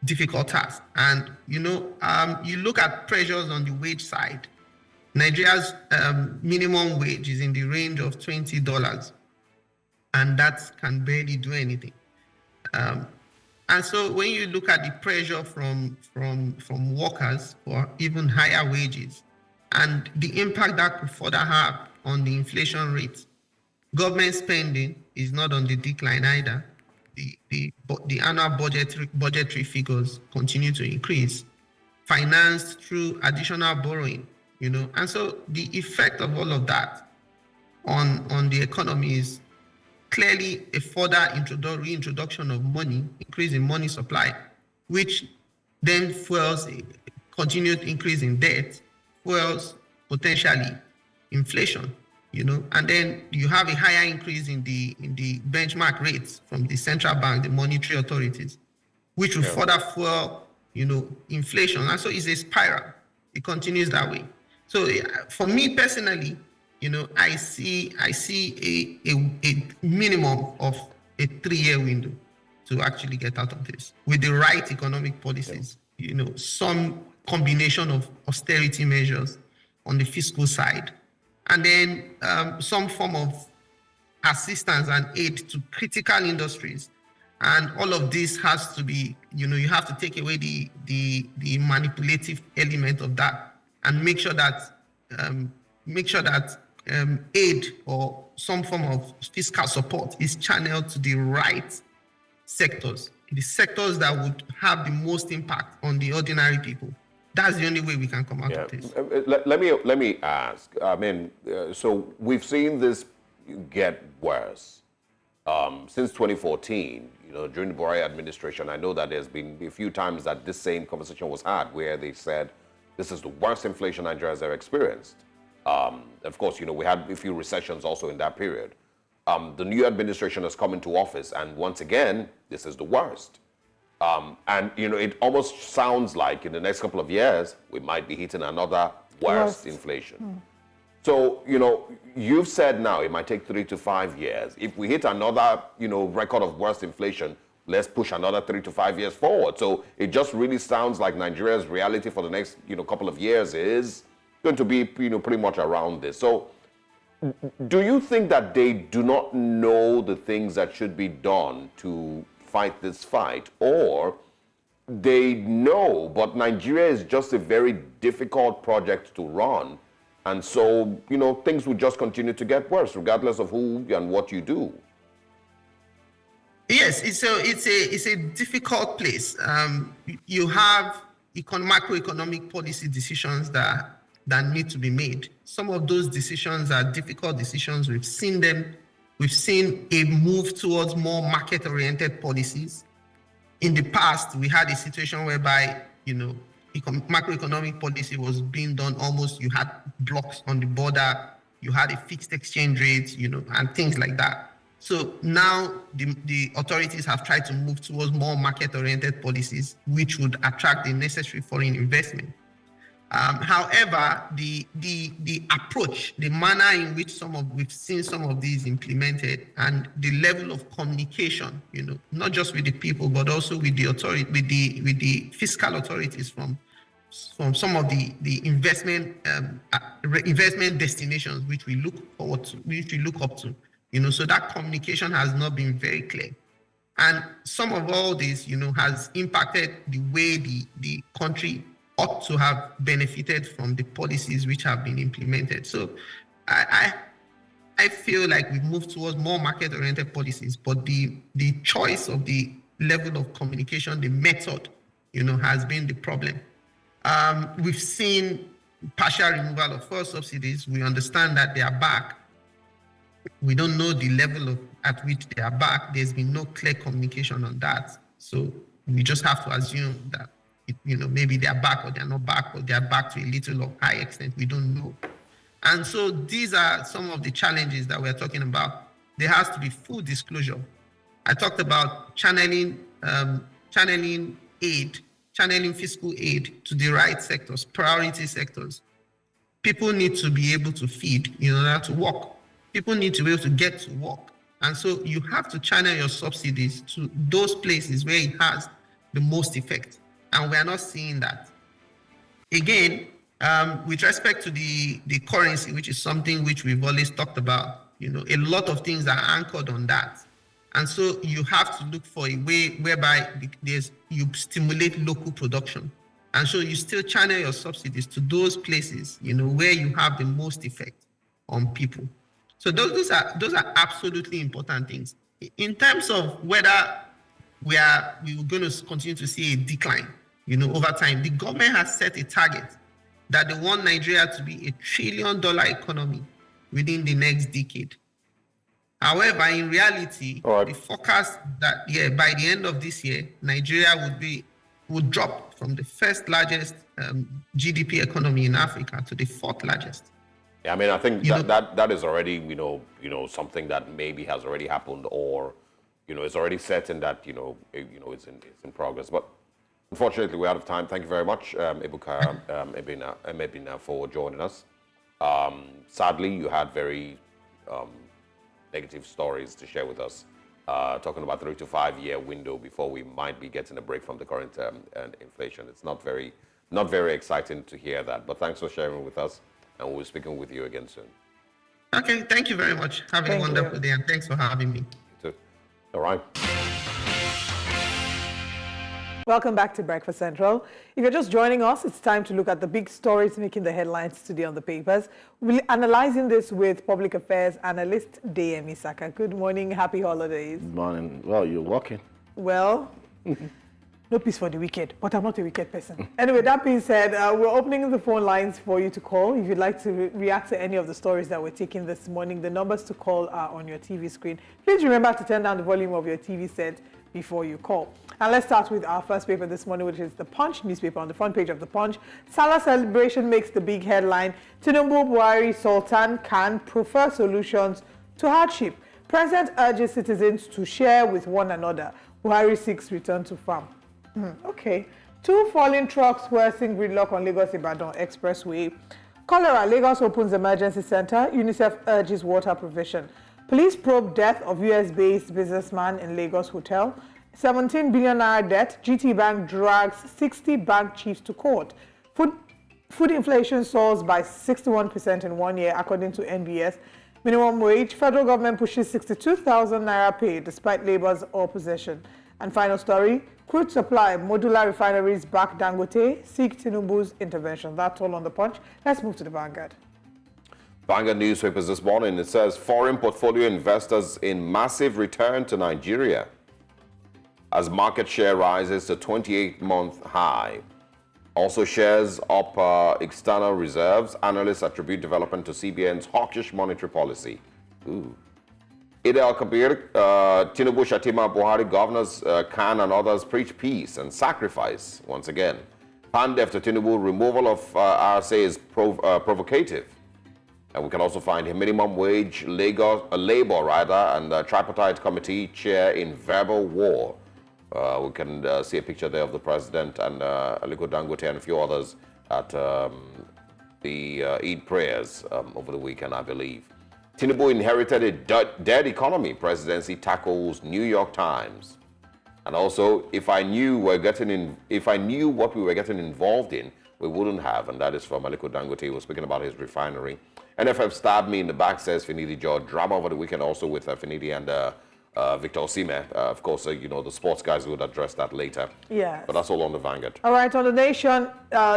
difficult task. And, you look at pressures on the wage side. Nigeria's minimum wage is in the range of $20, and that can barely do anything. And so when you look at the pressure from workers for even higher wages, and the impact that could further have on the inflation rate, government spending is not on the decline either. The annual budgetary figures continue to increase. financed through additional borrowing, and so the effect of all of that on the economy is clearly a further reintroduction of money, increase in money supply, which then fuels a continued increase in debt, fuels potentially inflation, and then you have a higher increase in the benchmark rates from the central bank, the monetary authorities, which will further fuel, inflation. And so it's a spiral. It continues that way. So for me personally, I see a minimum of a 3-year window to actually get out of this with the right economic policies, some combination of austerity measures on the fiscal side, and then some form of assistance and aid to critical industries. And all of this has to be, you have to take away the manipulative element of that and make sure that aid or some form of fiscal support is channeled to the right sectors, the sectors that would have the most impact on the ordinary people. That's the only way we can come out of this. Let me ask. I mean, so we've seen this get worse since 2014. During the Buhari administration, I know that there's been a few times that this same conversation was had where they said this is the worst inflation Nigeria has ever experienced. Of course, we had a few recessions also in that period. The new administration has come into office, and once again, this is the worst. And it almost sounds like in the next couple of years, we might be hitting another worst inflation. So, you've said now it might take 3 to 5 years. If we hit another, record of worst inflation, let's push another 3 to 5 years forward. So it just really sounds like Nigeria's reality for the next, couple of years is going to be, pretty much around this. So do you think that they do not know the things that should be done to fight this fight, or they know, but Nigeria is just a very difficult project to run, and so, things will just continue to get worse regardless of who and what you do? Yes, it's a difficult place. You have macroeconomic policy decisions that need to be made. Some of those decisions are difficult decisions. We've seen them. We've seen a move towards more market-oriented policies. In the past, we had a situation whereby, macroeconomic policy was being done almost, you had blocks on the border, you had a fixed exchange rate, and things like that. So now the authorities have tried to move towards more market-oriented policies, which would attract the necessary foreign investment. However, the approach, the manner in which we've seen some of these implemented, and the level of communication, not just with the people, but also with the authority, with the fiscal authorities from some of the investment destinations, which we look forward to, which we look up to, so that communication has not been very clear. And some of all this, has impacted the way the country ought to have benefited from the policies which have been implemented. So I feel like we've moved towards more market-oriented policies, but the choice of the level of communication, the method, has been the problem. We've seen partial removal of fuel subsidies. We understand that they are back. We don't know the level at which they are back. There's been no clear communication on that. So we just have to assume that maybe they are back or they are not back, or they are back to a little or high extent. We don't know. And so these are some of the challenges that we're talking about. There has to be full disclosure. I talked about channeling fiscal aid to the right sectors, priority sectors. People need to be able to feed in order to work. People need to be able to get to work. And so you have to channel your subsidies to those places where it has the most effect. And we are not seeing that. Again, with respect to the currency, which is something which we've always talked about, a lot of things are anchored on that. And so you have to look for a way whereby you stimulate local production. And so you still channel your subsidies to those places, where you have the most effect on people. So those are absolutely important things. In terms of whether we were going to continue to see a decline, over time. The government has set a target that they want Nigeria to be $1 trillion economy within the next decade. However, in reality, the forecast that by the end of this year, Nigeria would drop from the first largest GDP economy in Africa to the fourth largest. Yeah, I mean, I think that is already, something that maybe has already happened, or, it's already certain that, it's in progress. But unfortunately, we're out of time. Thank you very much, Ebuka Emebina, for joining us. Sadly, you had very negative stories to share with us, talking about 3 to 5 year window before we might be getting a break from the current inflation. It's not very exciting to hear that, but thanks for sharing with us, and we'll be speaking with you again soon. Okay, thank you very much. Have a wonderful day, and thanks for having me. You too. All right. Welcome back to Breakfast Central. If you're just joining us, it's time to look at the big stories making the headlines today on the papers. We'll be analyzing this with public affairs analyst Deyemi Saka. Good morning, happy holidays. Good morning. Well, you're working. Well, no peace for the wicked, but I'm not a wicked person. Anyway, that being said, we're opening the phone lines for you to call. If you'd like to react to any of the stories that we're taking this morning, the numbers to call are on your TV screen. Please remember to turn down the volume of your TV set before you call. And let's start with our first paper this morning, which is the Punch newspaper. On the front page of the Punch, Sallah celebration makes the big headline. Tinubu, Buhari, Sultan can prefer solutions to hardship. President urges citizens to share with one another. Buhari seeks return to farm. Okay. 2 falling trucks worsen gridlock on Lagos-Ibadan Expressway. Cholera, Lagos opens emergency center. UNICEF urges water provision. Police probe death of US-based businessman in Lagos hotel. 17 billion naira debt. GT Bank drags 60 bank chiefs to court. Food inflation soars by 61% in 1 year, according to NBS. Minimum wage. Federal government pushes 62,000 naira pay despite Labour's opposition. And final story, crude supply, modular refineries back Dangote, seek Tinubu's intervention. That's all on the Punch. Let's move to the Vanguard. Vanguard newspapers this morning, it says foreign portfolio investors in massive return to Nigeria as market share rises to 28-month high. Also shares up external reserves. Analysts attribute development to CBN's hawkish monetary policy. Ooh. Eid al-Kabir, Tinubu, Shatima, Buhari, governors, Khan and others preach peace and sacrifice once again. Pandef to Tinubu, removal of RSA is provocative. And we can also find a minimum wage, Labor and the tripartite committee chair in verbal war. We can see a picture there of the president and Aliko Dangote and a few others at the Eid prayers over the weekend, I believe. Tinubu inherited a dead economy. Presidency tackles New York Times. And also, if I knew what we were getting involved in, we wouldn't have. And that is from Aliko Dangote. He was speaking about his refinery. NFF stabbed me in the back, says Finidi George. Drama over the weekend also with Finidi and Victor Osimhen. Of course, the sports guys would address that later. Yeah. But that's all on the Vanguard. All right, on the Nation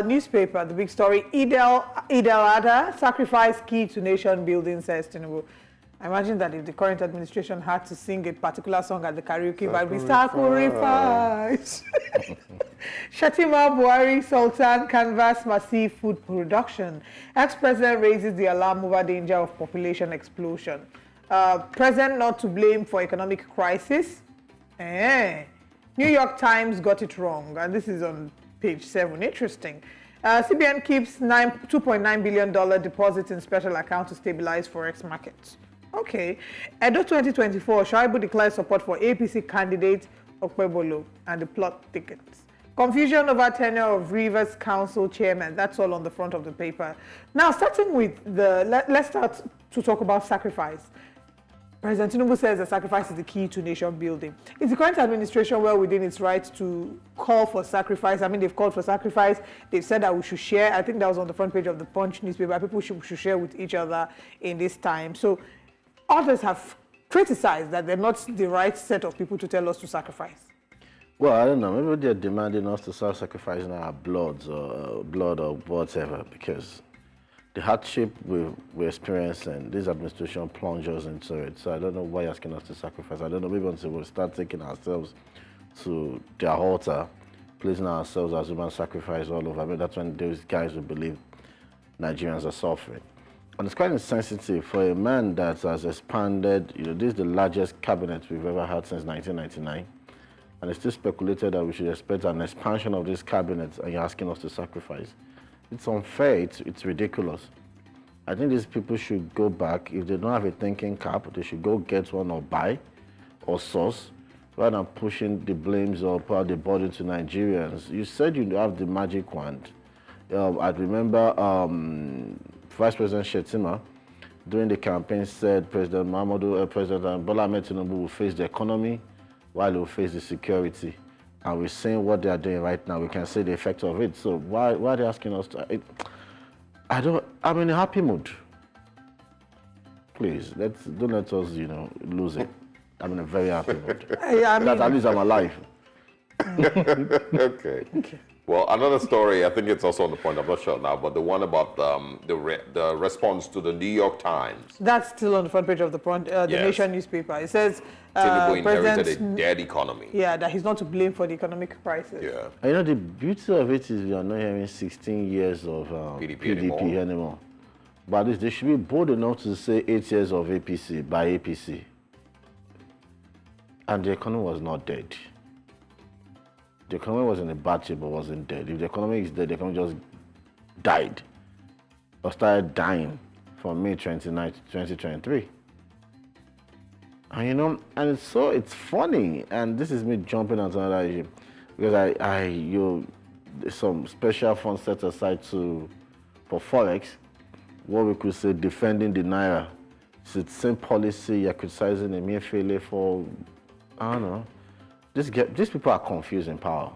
newspaper, the big story, Eid al-Adha, sacrifice key to nation building, says Tinubu. I imagine that if the current administration had to sing a particular song at the karaoke bar, we sacrifice. Shatima, Buhari, Sultan canvass massive food production. Ex-president raises the alarm over danger of population explosion. President not to blame for economic crisis. New York Times got it wrong, and this is on page 7. Interesting. CBN keeps $2.9 billion deposit in special account to stabilize forex markets. Okay. Edo 2024, Shaibu declares support for APC candidate Okpebolo and the plot tickets. Confusion over tenure of Rivers Council chairman. That's all on the front of the paper. Now, starting with let's start to talk about sacrifice. President Tinubu says that sacrifice is the key to nation building. Is the current administration well within its right to call for sacrifice? I mean, they've called for sacrifice. They've said that we should share. I think that was on the front page of the Punch newspaper. People should share with each other in this time. So others have criticized that they're not the right set of people to tell us to sacrifice. Well, I don't know. Maybe they're demanding us to start sacrificing our blood or whatever, because the hardship we experience and this administration plunges into it. So I don't know why you're asking us to sacrifice. I don't know. Maybe until we'll start taking ourselves to their altar, placing ourselves as human sacrifice all over. I mean, that's when those guys will believe Nigerians are suffering. And it's quite insensitive for a man that has expanded, this is the largest cabinet we've ever had since 1999. And it's still speculated that we should expect an expansion of this cabinet, and you're asking us to sacrifice. It's unfair, it's ridiculous. I think these people should go back. If they don't have a thinking cap, they should go get one or buy or source, rather than pushing the blames or put the burden to Nigerians. You said you have the magic wand. I remember Vice President Shettima, during the campaign, said President Bola Ahmed Tinubu will face the economy while he will face the security. And we're seeing what they are doing right now. We can see the effect of it. So why are they asking us to... I'm in a happy mood. Please, don't let us, lose it. I'm in a very happy mood. At least I'm alive. Okay. Well, another story, I think it's also on the point, I'm not sure now, but the one about the response to the New York Times. That's still on the front page of the Nation newspaper. It says Tinubu inherited a dead economy. Yeah, that he's not to blame for the economic crisis. Yeah. The beauty of it is we are not hearing 16 years of PDP anymore. But at least they should be bold enough to say 8 years of APC by APC. And the economy was not dead. The economy was in a bad shape but wasn't dead. If the economy is dead, the economy just died or started dying from May 29 to 2023. And it's funny, and this is me jumping onto another issue, because there's some special funds set aside for Forex, what we could say defending the Naira. It's the same policy you're criticizing Emefiele for, I don't know. These people are confused in power.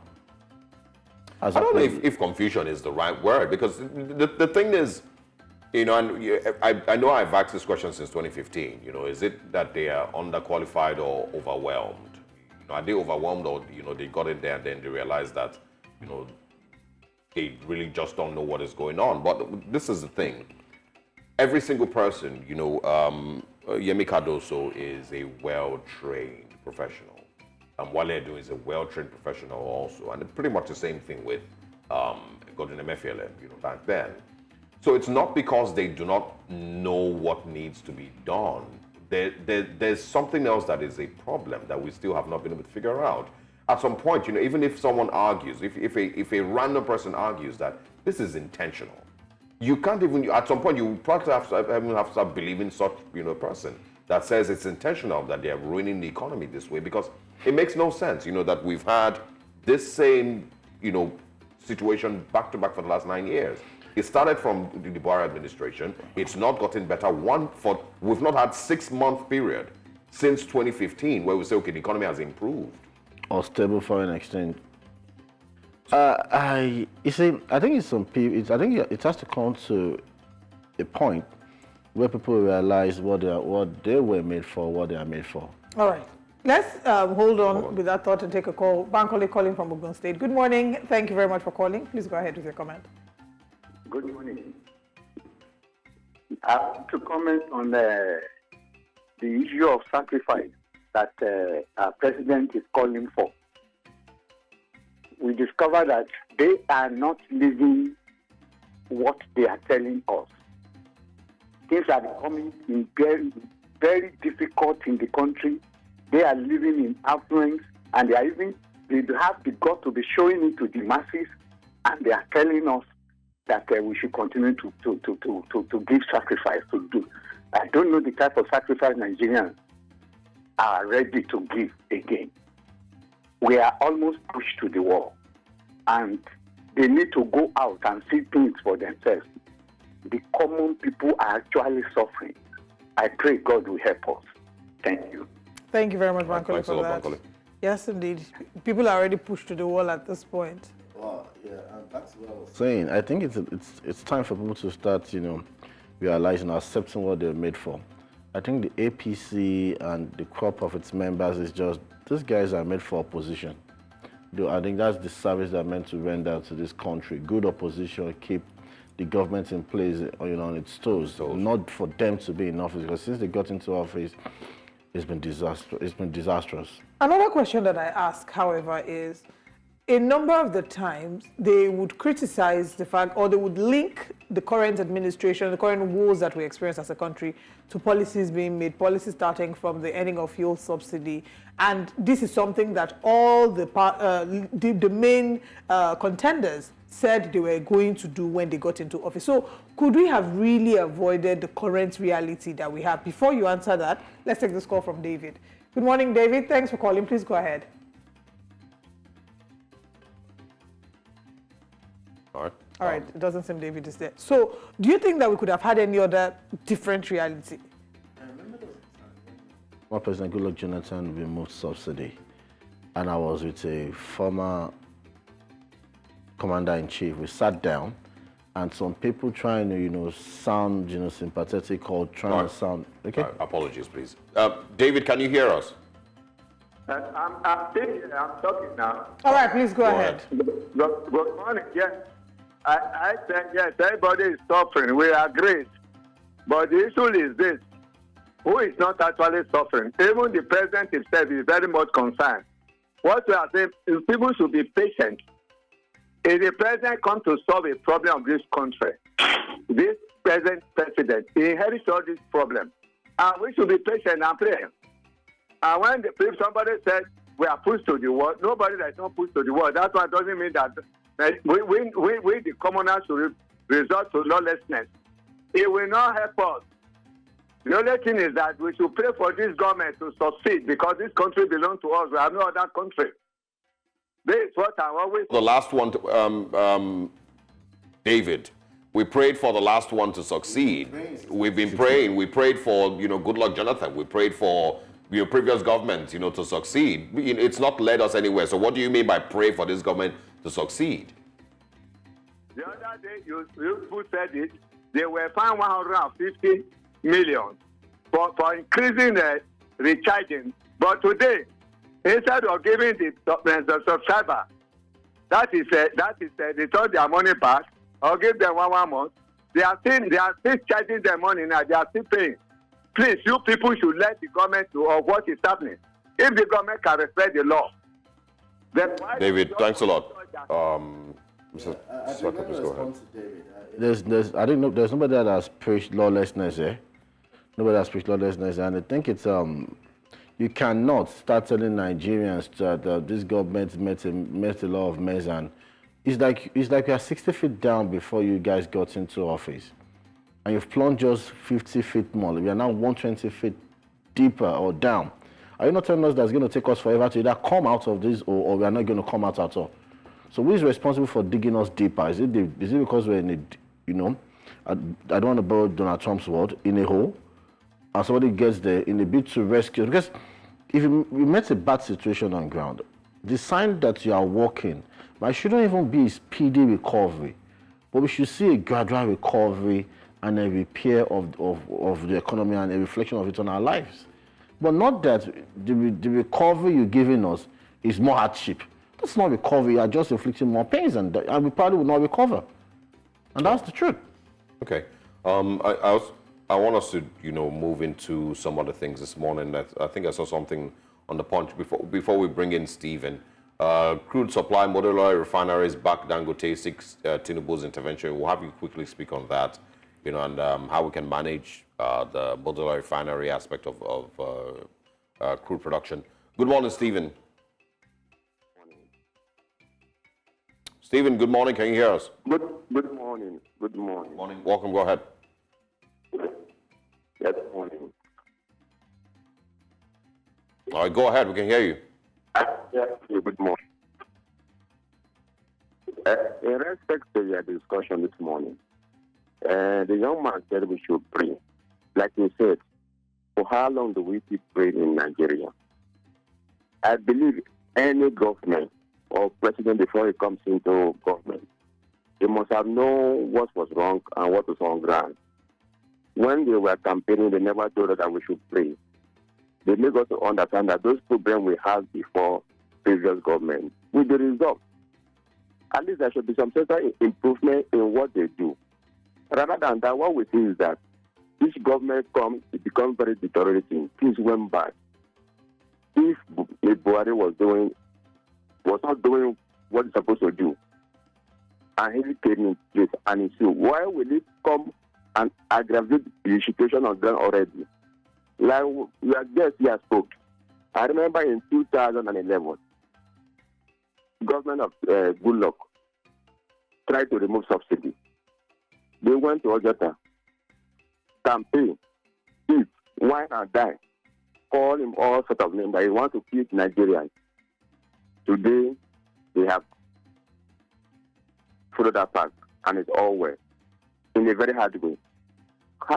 I don't know if confusion is the right word, because the thing is, and I know I've asked this question since 2015. Is it that they are underqualified or overwhelmed? Are they overwhelmed, or they got in there and then they realized that they really just don't know what is going on? But this is the thing: every single person, Yemi Cardoso is a well-trained professional. Wale Edu is a well-trained professional also, and pretty much the same thing with Godwin Emefiele, back then. So it's not because they do not know what needs to be done. There's something else that is a problem that we still have not been able to figure out. At some point, even if someone argues, if a random person argues that this is intentional, you can't even, at some point, you probably have to start believing such a person that says it's intentional that they are ruining the economy this way, because it makes no sense, that we've had this same, situation back to back for the last 9 years. It started from the Buhari administration. It's not gotten better. We've not had 6-month period since 2015 where we say, okay, the economy has improved. Or stable foreign exchange. I think it's some people. I think it has to come to a point where people realize what they were made for, what they are made for. All right. Let's hold on with that thought and take a call. Bankole calling from Ogun State. Good morning. Thank you very much for calling. Please go ahead with your comment. Good morning. I want to comment on the issue of sacrifice that our president is calling for. We discover that they are not living what they are telling us. Things are becoming very, very difficult in the country. They are living in affluence, and they have the gut to be showing it to the masses, and they are telling us that we should continue to give sacrifice to do. I don't know the type of sacrifice Nigerians are ready to give again. We are almost pushed to the wall, and they need to go out and see things for themselves. The common people are actually suffering. I pray God will help us. Thank you. Thank you very much, Bankole, for that. Bankole. Yes, indeed. People are already pushed to the wall at this point. Well, yeah, and that's what I was saying. I think it's time for people to start, realizing, accepting what they're made for. I think the APC and the crop of its members is just, these guys are made for opposition. I think that's the service they're meant to render to this country. Good opposition, keep the government in place, on its toes. Not for them to be in office, because since they got into office, it's been disastrous. Another question that I ask, however, is a number of the times they would criticize the fact, or they would link the current administration, the current woes that we experience as a country, to policies being made, policies starting from the ending of fuel subsidy. And this is something that all the main contenders said they were going to do when they got into office. So could we have really avoided the current reality that we have? Before you answer that, let's take this call from David. Good morning, David. Thanks for calling. Please go ahead. All right, it doesn't seem David is there. So, do you think that we could have had any other different reality? When President Goodluck Jonathan removed subsidy, and I was with a former commander-in-chief, we sat down, and some people trying to, sound, sympathetic or trying to sound, okay? Apologies, please. David, can you hear us? I'm talking now. All right, please go ahead. Good morning, yes. I said, yes, everybody is suffering. We agree. But the issue is this. Who is not actually suffering? Even the president himself is very much concerned. What we are saying is people should be patient. If the president comes to solve a problem of this country, this present president inherits all this problem. And we should be patient and pray. And when if somebody said we are pushed to the wall, nobody that is not pushed to the wall. That one doesn't mean that we the commoners, should resort to lawlessness. It will not help us. The only thing is that we should pray for this government to succeed, because this country belongs to us. We have no other country. This is what I always... The last one, David, we prayed for the last one to succeed. We've been praying. We prayed for, Goodluck Jonathan. We prayed for your previous government, to succeed. It's not led us anywhere. So what do you mean by pray for this government to succeed? The other day, you who said it, they were fined 150 million for increasing the recharging. But today, instead of giving the subscriber, they took their money back or give them one month. They are still charging their money now. They are still paying. Please, you people should let the government know of what is happening. If the government can respect the law, then why... David, thanks a lot. Mr. I Sokoto, go ahead. There's nobody that has preached lawlessness, Nobody has preached lawlessness, and I think it's you cannot start telling Nigerians that this government met a lot of mess, and it's like you are 60 feet down before you guys got into office, and you've plunged just 50 feet more. We are now 120 feet deeper or down. Are you not telling us that it's going to take us forever to either come out of this, or we are not going to come out at all? So who is responsible for digging us deeper? Is it because we're in a, I don't want to borrow Donald Trump's word, in a hole, and somebody gets there in a bid to rescue? Because if you met a bad situation on ground, the sign that you are walking, it shouldn't even be a speedy recovery, but we should see a gradual recovery and a repair of the economy and a reflection of it on our lives. But not that the recovery you're giving us is more hardship. That's not recovery. You are just inflicting more pains, and we probably will not recover. And that's the truth. Okay. I want us to, move into some other things this morning. I think I saw something on the Punch before we bring in Stephen. Crude supply, modular refineries back Dangote 6 Tinubu's intervention. We'll have you quickly speak on that, and how we can manage the modular refinery aspect of crude production. Good morning, Stephen. Stephen, good morning. Can you hear us? Good morning. Good morning. Morning. Welcome. Go ahead. Yes, morning. All right, go ahead. We can hear you. Yes, good morning. In respect to your discussion this morning, the young man said we should pray. Like you said, for how long do we keep praying in Nigeria? I believe any government or president, before he comes into government, he must have known what was wrong and what was on ground. When they were campaigning, they never told us that we should pray. They make us to understand that those problems we had before previous government will be resolved. At least there should be some certain improvement in what they do. Rather than that, what we see is that each government comes, it becomes very deteriorating. Things went bad. If Buhari was not doing what it's supposed to do. And he came in place and he said, why will it come and aggravate the situation on them already? Like we are just here spoke. I remember in 2011, government of Goodluck tried to remove subsidy. They went to Ojota, campaign, eat, wine and die, call him all sorts of names that he wants to keep Nigerians. Today, they have followed that path, and it's all well, in a very hard way.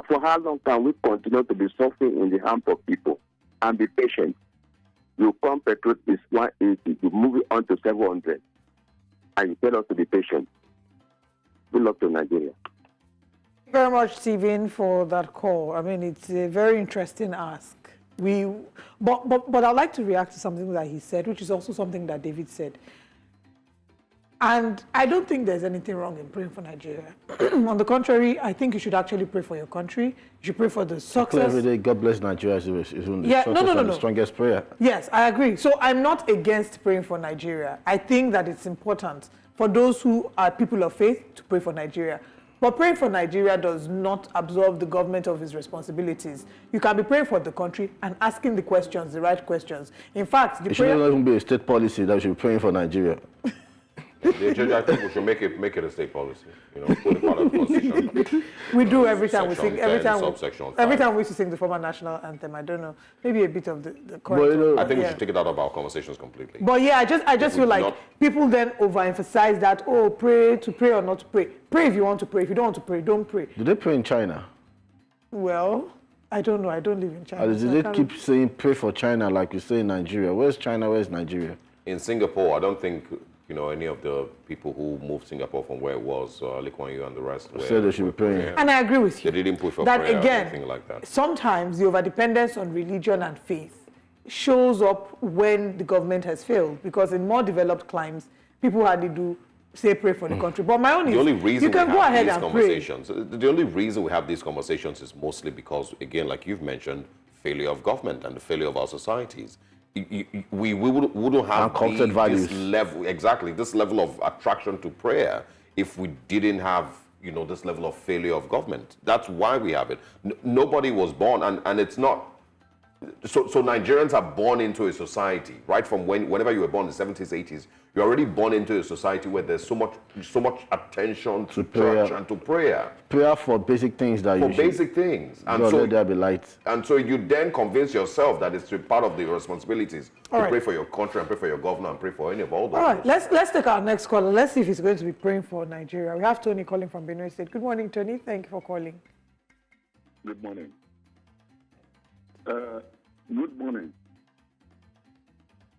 For how long can we continue to be suffering in the hands of people and be patient? You come petrol is 180, you move it on to 700, and you tell us to be patient. Good luck to Nigeria. Thank you very much, Stephen, for that call. I mean, it's a very interesting ask. But I'd like to react to something that he said, which is also something that David said. And I don't think there's anything wrong in praying for Nigeria. On the contrary, I think you should actually pray for your country. You should pray for the success. Every day, God bless Nigeria is the strongest prayer. Yes, I agree. So I'm not against praying for Nigeria. I think that it's important for those who are people of faith to pray for Nigeria. But praying for Nigeria does not absolve the government of its responsibilities. You can be praying for the country and asking the questions, the right questions. In fact, it shouldn't even be a state policy that we should be praying for Nigeria. I think we should make it a state policy. You know, put it part of the constitution. We do every time we sing. Every time we used to sing the former national anthem. I don't know, maybe a bit of the current. I think we should take it out of our conversations completely. But yeah, I just feel like people then overemphasize that. Oh, pray or not to pray. Pray if you want to pray. If you don't want to pray, don't pray. Do they pray in China? Well, I don't know. I don't live in China. Or do they keep saying pray for China like you say in Nigeria? Where's China? Where's Nigeria? In Singapore, I don't think any of the people who moved Singapore from where it was, Lee Kuan Yew and the rest, said they should be praying. And I agree with you. They didn't push for that prayer again, or anything like that. Sometimes the overdependence on religion and faith shows up when the government has failed, because in more developed climes, people hardly do say pray for the country. But my own is, you can go ahead and pray. The only reason we have these conversations is mostly because, again, like you've mentioned, failure of government and the failure of our societies. We wouldn't have this level of attraction to prayer if we didn't have this level of failure of government. That's why we have it. Nobody was born, and it's not. So Nigerians are born into a society, right from whenever you were born in the 70s, 80s. You're already born into a society where there's so much attention to church and to prayer. Prayer for basic things that basic things. And so there be light. And so you then convince yourself that it's part of the responsibilities to pray for your country and pray for your governor and pray for any of all those. All right, let's take our next caller. Let's see if he's going to be praying for Nigeria. We have Tony calling from Benue State. Good morning, Tony. Thank you for calling. Good morning. Good morning.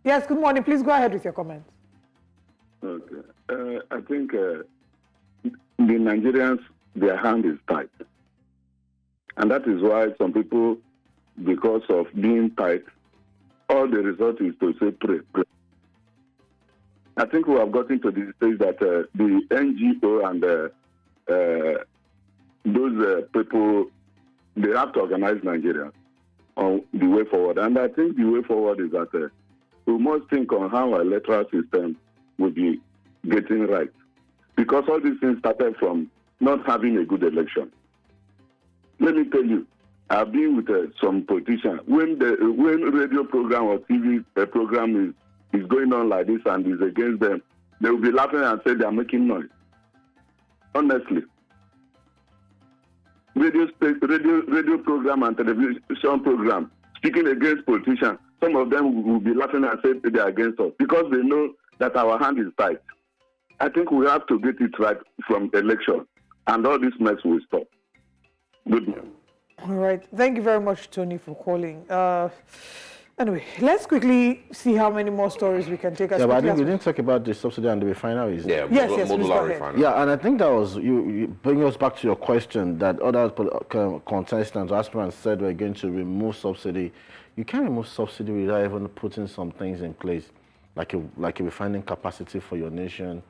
Yes, good morning. Please go ahead with your comments. Okay. I think the Nigerians, their hand is tight. And that is why some people, because of being tight, all the result is to say pray, pray. I think we have gotten to the stage that the NGO and those people, they have to organize Nigeria on the way forward. And I think the way forward is that we must think on how our electoral system will be getting right. Because all these things started from not having a good election. Let me tell you, I've been with some politicians. When radio program or TV program is going on like this and is against them, they will be laughing and say they are making noise. Honestly. Radio program and television program speaking against politicians, some of them will be laughing and say they are against us because they know that our hand is tight. I think we have to get it right from election, and all this mess will stop. Good morning. All right. Thank you very much, Tony, for calling. Anyway, let's quickly see how many more stories we can take. But I think we didn't talk about the subsidy and the refineries. Yeah, yes, modular refineries. Yeah, and I think that was, you bring us back to your question that other contestants, aspirants said we're going to remove subsidy. You can't remove subsidy without even putting some things in place, like a refining capacity for your nation.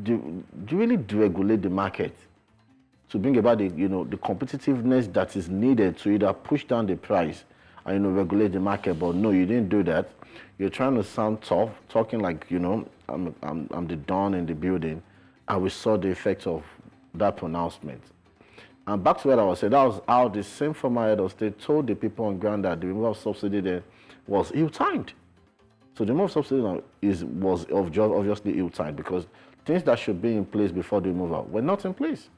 Do you really deregulate the market to bring about the competitiveness that is needed to either push down the price and regulate the market. But no, you didn't do that. You're trying to sound tough, talking like, I'm the Don in the building, and we saw the effect of that pronouncement. And back to what I was saying, that was how the same former head of state told the people on ground that the removal of subsidy there was ill-timed. So the removal of subsidy now was obviously ill-timed because things that should be in place before the removal were not in place.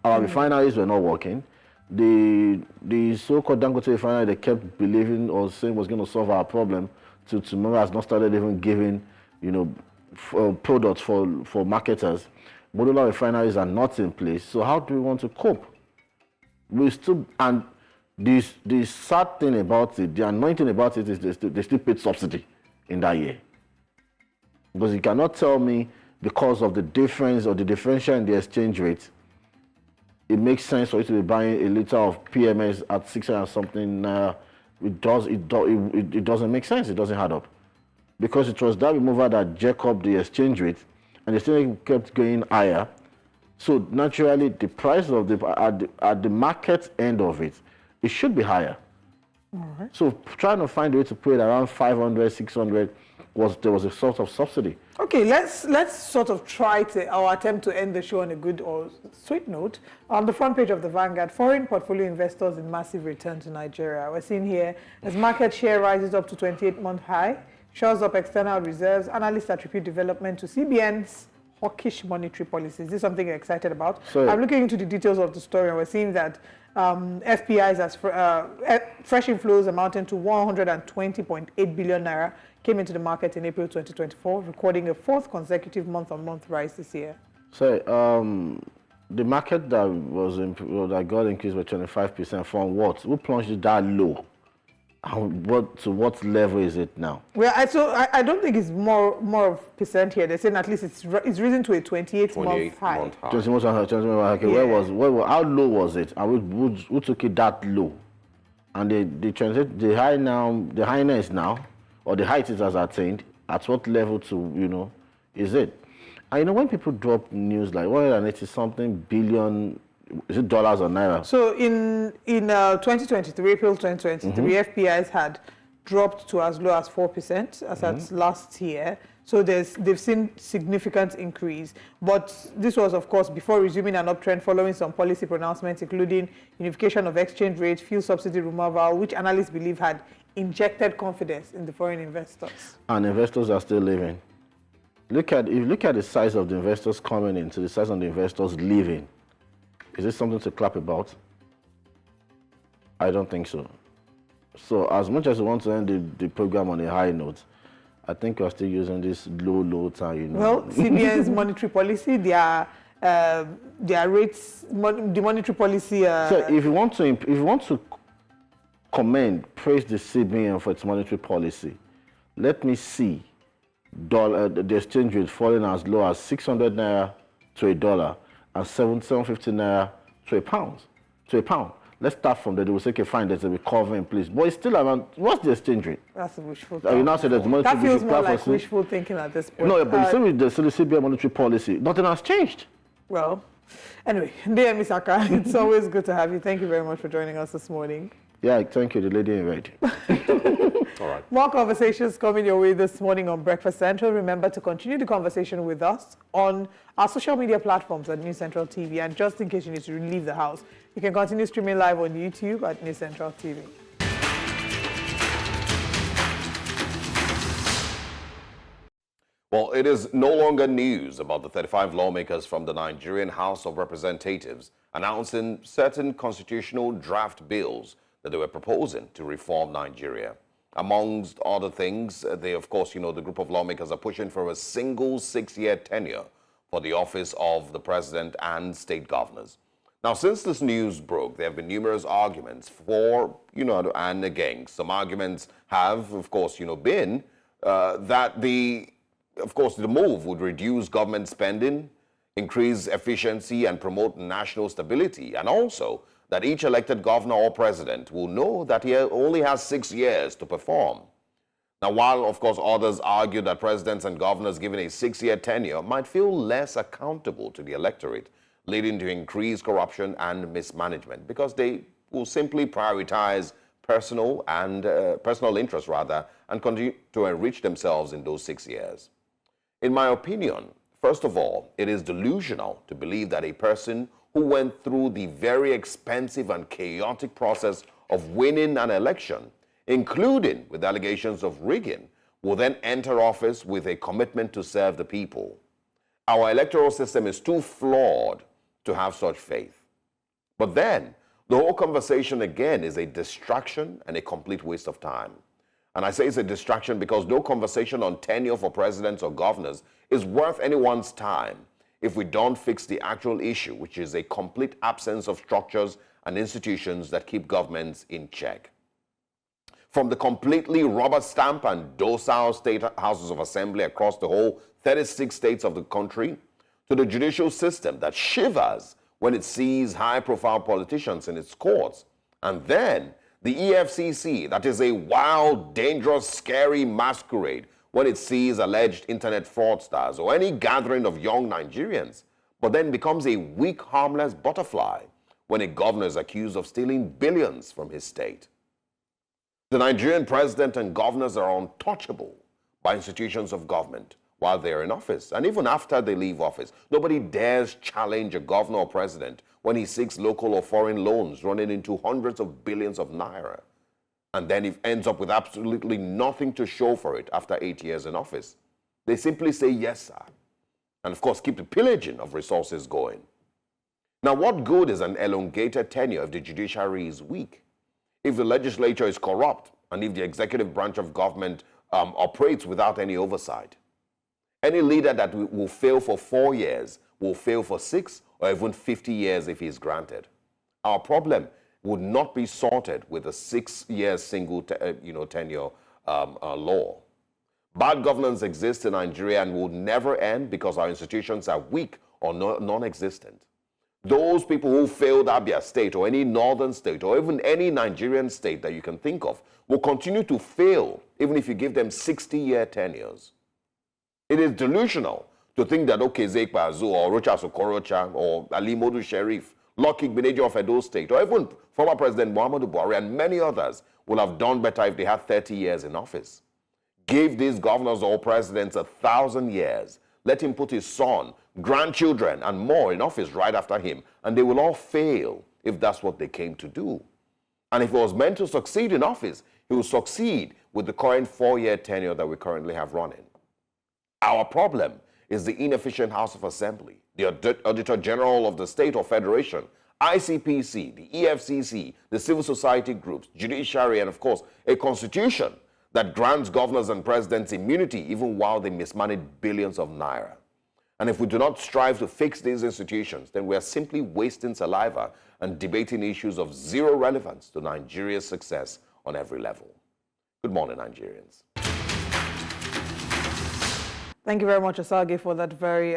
Our refineries were not working. The so-called Dangote refinery they kept believing or saying was going to solve our problem to tomorrow has not started even giving, products for marketers. Modular refineries are not in place. So how do we want to cope? We still, and the sad thing about it, the annoying thing about it is they still paid subsidy in that year. Because you cannot tell me because of the difference or the differential in the exchange rate, it makes sense for you to be buying a liter of PMS at 600 something. It doesn't make sense. It doesn't add up. Because it was that removal that jacked up the exchange rate, and the exchange rate kept going higher. So naturally, the price of at the market end of it, it should be higher. All right. So trying to find a way to put it around 500, 600 there was a sort of subsidy. Okay, let's sort of try or attempt to end the show on a good or sweet note. On the front page of the Vanguard, foreign portfolio investors in massive return to Nigeria. We're seeing here as market share rises up to 28-month high, shores up external reserves, analysts attribute development to CBN's hawkish monetary policies. This is something you're excited about. So, I'm looking into the details of the story, and we're seeing that FPIs as fresh inflows amounting to 120.8 billion naira came into the market in April 2024, recording a fourth consecutive month-on-month rise this year. So the market that got increased by 25% from what? Who plunged it that low? And to what level is it now? Well, I don't think it's more of percent here. They're saying at least it's risen to a 28-month high. 28 month high. Okay, yeah. How low was it? And who took it that low? And the highness now, or the height it has attained, at what level is it? And when people drop news like 180 something billion, is it dollars or naira? So in 2023, April 2023, FPIs had dropped to as low as 4% as at last year. So they've seen significant increase. But this was, of course, before resuming an uptrend following some policy pronouncements, including unification of exchange rate, fuel subsidy removal, which analysts believe had injected confidence in the foreign investors. And investors are still leaving. If you look at the size of the investors coming in to the size of the investors leaving, is this something to clap about? I don't think so. So as much as we want to end the program on a high note, I think we're still using this low time. Well, CBN's monetary policy, their rates, the monetary policy. So if you want to praise the CBN for its monetary policy, let me see the exchange rate falling as low as 600 naira to a dollar and 750 naira to a pound. Let's start from there. They will say, okay, fine, there's a recovery in place. But it's still around, what's the exchange rate? That's wishful thinking. You now say there's monetary that feels more like wishful thinking at this point. No, but with the CBN monetary policy, nothing has changed. Well, anyway, dear Ms. Aka, it's always good to have you. Thank you very much for joining us this morning. Yeah, thank you, the lady in red. All right. More conversations coming your way this morning on Breakfast Central. Remember to continue the conversation with us on our social media platforms at News Central TV. And just in case you need to leave the house, you can continue streaming live on YouTube at News Central TV. Well, it is no longer news about the 35 lawmakers from the Nigerian House of Representatives announcing certain constitutional draft bills that they were proposing to reform Nigeria. Amongst other things, they, of course, the group of lawmakers are pushing for a single 6-year tenure for the office of the president and state governors. Now, since this news broke, there have been numerous arguments for, and against. Some arguments have, of course, been that the move would reduce government spending, increase efficiency, and promote national stability, and also that each elected governor or president will know that he only has 6 years to perform. Now, while, of course, others argue that presidents and governors given a 6-year tenure might feel less accountable to the electorate, leading to increased corruption and mismanagement, because they will simply prioritize personal interest rather, and continue to enrich themselves in those 6 years. In my opinion, first of all, it is delusional to believe that a person who went through the very expensive and chaotic process of winning an election, including with allegations of rigging, will then enter office with a commitment to serve the people. Our electoral system is too flawed to have such faith. But then, the whole conversation again is a distraction and a complete waste of time. And I say it's a distraction because no conversation on tenure for presidents or governors is worth anyone's time if we don't fix the actual issue, which is a complete absence of structures and institutions that keep governments in check. From the completely rubber stamp and docile state houses of assembly across the whole 36 states of the country, to the judicial system that shivers when it sees high-profile politicians in its courts, and then the EFCC that is a wild, dangerous, scary masquerade when it sees alleged internet fraudsters or any gathering of young Nigerians, but then becomes a weak, harmless butterfly when a governor is accused of stealing billions from his state. The Nigerian president and governors are untouchable by institutions of government while they're in office, and even after they leave office. Nobody dares challenge a governor or president when he seeks local or foreign loans running into hundreds of billions of naira, and then he ends up with absolutely nothing to show for it after 8 years in office. They simply say, yes, sir, and of course keep the pillaging of resources going. Now, what good is an elongated tenure if the judiciary is weak, if the legislature is corrupt, and if the executive branch of government operates without any oversight? Any leader that will fail for 4 years will fail for 6 or even 50 years if he is granted. Our problem would not be sorted with a 6-year single tenure law. Bad governance exists in Nigeria and will never end because our institutions are weak or non-existent. Those people who failed Abia State or any northern state or even any Nigerian state that you can think of will continue to fail even if you give them 60-year tenures. It is delusional to think that Okezekwe Azu or Rochas Okorocha or Ali Modu Sheriff, Lucky Igbeneghu of Edo State, or even former President Muhammadu Buhari and many others will have done better if they had 30 years in office. Give these governors or presidents 1,000 years. Let him put his son, grandchildren, and more in office right after him, and they will all fail if that's what they came to do. And if he was meant to succeed in office, he will succeed with the current 4-year tenure that we currently have running. Our problem is the inefficient House of Assembly, the Auditor General of the state or federation, ICPC, the EFCC, the civil society groups, judiciary, and of course, a constitution that grants governors and presidents immunity even while they mismanage billions of naira. And if we do not strive to fix these institutions, then we are simply wasting saliva and debating issues of zero relevance to Nigeria's success on every level. Good morning, Nigerians. Thank you very much, Osage, for that very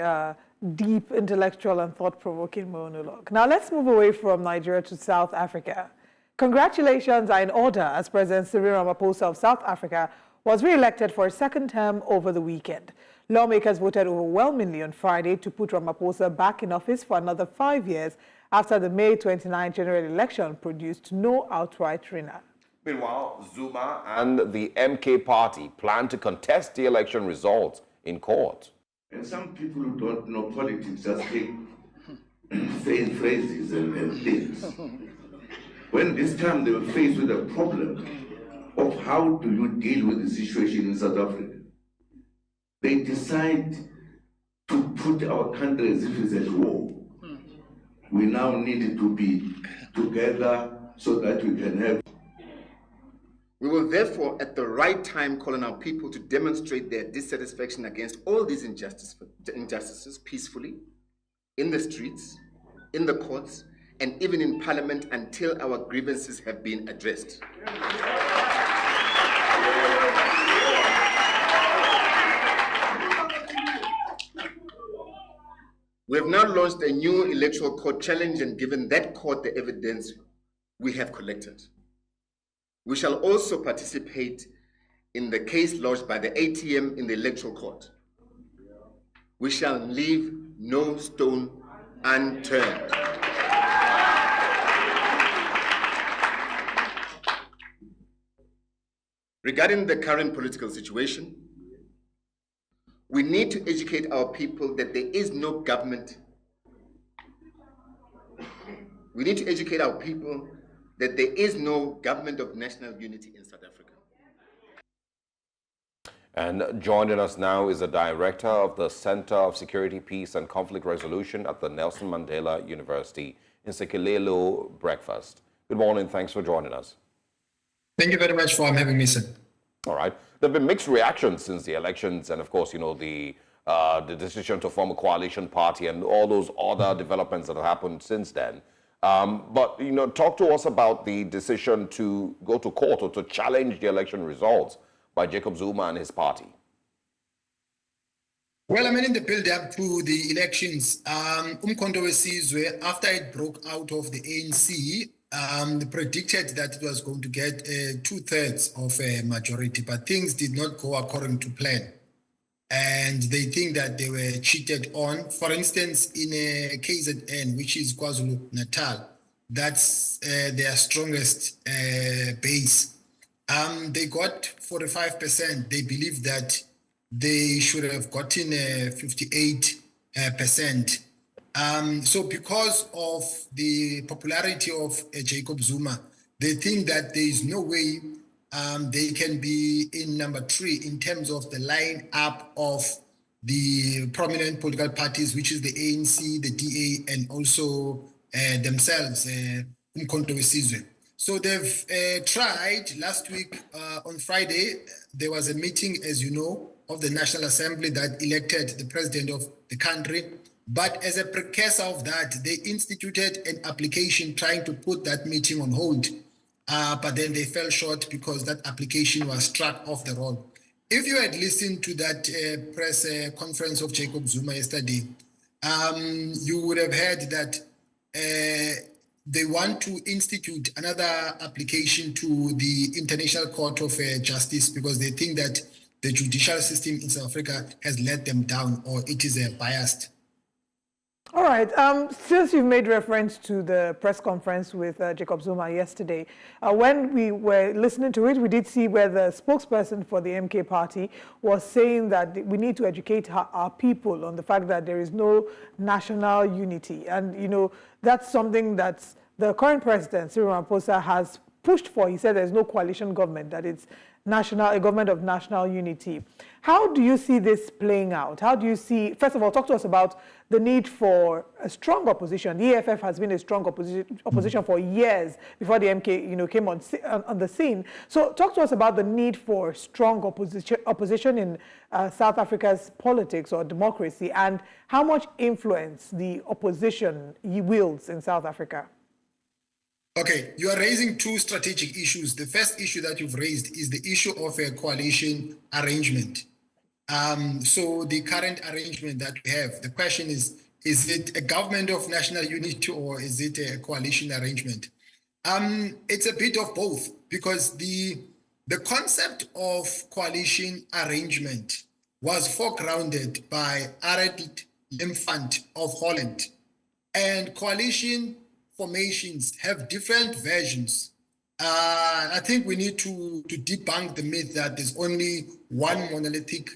deep, intellectual, and thought-provoking monologue. Now, let's move away from Nigeria to South Africa. Congratulations are in order as President Cyril Ramaphosa of South Africa was re-elected for a second term over the weekend. Lawmakers voted overwhelmingly on Friday to put Ramaphosa back in office for another 5 years after the May 29 general election produced no outright winner. Meanwhile, Zuma and the MK party plan to contest the election results in court. And some people who don't know politics just take phrases and things. When this time they were faced with a problem of how do you deal with the situation in South Africa, they decide to put our country as if it's at war. We now need to be together so that we can have. We will therefore, at the right time, call on our people to demonstrate their dissatisfaction against all these injustices peacefully, in the streets, in the courts, and even in Parliament until our grievances have been addressed. We have now launched a new electoral court challenge and given that court the evidence we have collected. We shall also participate in the case lodged by the ATM in the electoral court. We shall leave no stone unturned. Regarding the current political situation, we need to educate our people that there is no government. We need to educate our people that there is no government of national unity in South Africa. And joining us now is the director of the Center of Security, Peace and Conflict Resolution at the Nelson Mandela University in Sekilelo Breakfast. Good morning. Thanks for joining us. Thank you very much for having me, sir. All right. There have been mixed reactions since the elections and, of course, you know, the decision to form a coalition party and all those other developments that have happened since then. But, you know, talk to us about the decision to go to court or to challenge the election results by Jacob Zuma and his party. Well, I mean, in the build-up to the elections, Umkhonto weSizwe, after it broke out of the ANC, they predicted that it was going to get 2/3 of a majority, but things did not go according to plan. And they think that they were cheated on. For instance, in a KZN, which is KwaZulu-Natal, that's their strongest base. They got 45%. They believe that they should have gotten 58%. So because of the popularity of Jacob Zuma, they think that there is no way they can be in number 3 in terms of the line-up of the prominent political parties, which is the ANC, the DA, and also themselves, Umkhonto weSizwe. So they've tried. Last week on Friday, there was a meeting, as you know, of the National Assembly that elected the president of the country. But as a precursor of that, they instituted an application trying to put that meeting on hold. But then they fell short because that application was struck off the roll. If you had listened to that press conference of Jacob Zuma yesterday, you would have heard that they want to institute another application to the International Court of Justice because they think that the judicial system in South Africa has let them down or it is biased. All right. Since you've made reference to the press conference with Jacob Zuma yesterday, when we were listening to it, we did see where the spokesperson for the MK party was saying that we need to educate our people on the fact that there is no national unity. And, you know, that's something that the current president, Cyril Ramaphosa, has pushed for. He said there's no coalition government, that it's a government of national unity. How do you see this playing out? How do you see, first of all, talk to us about the need for a strong opposition. The EFF has been a strong opposition for years before the MK, you know, came on the scene. So talk to us about the need for strong opposition in South Africa's politics or democracy, and how much influence the opposition wields in South Africa. Okay, you are raising two strategic issues. The first issue that you've raised is the issue of a coalition arrangement. So the current arrangement that we have, the question is it a government of national unity or is it a coalition arrangement? It's a bit of both, because the concept of coalition arrangement was foregrounded by Arend Limfant of Holland, and coalition formations have different versions. I think we need to debunk the myth that there's only one monolithic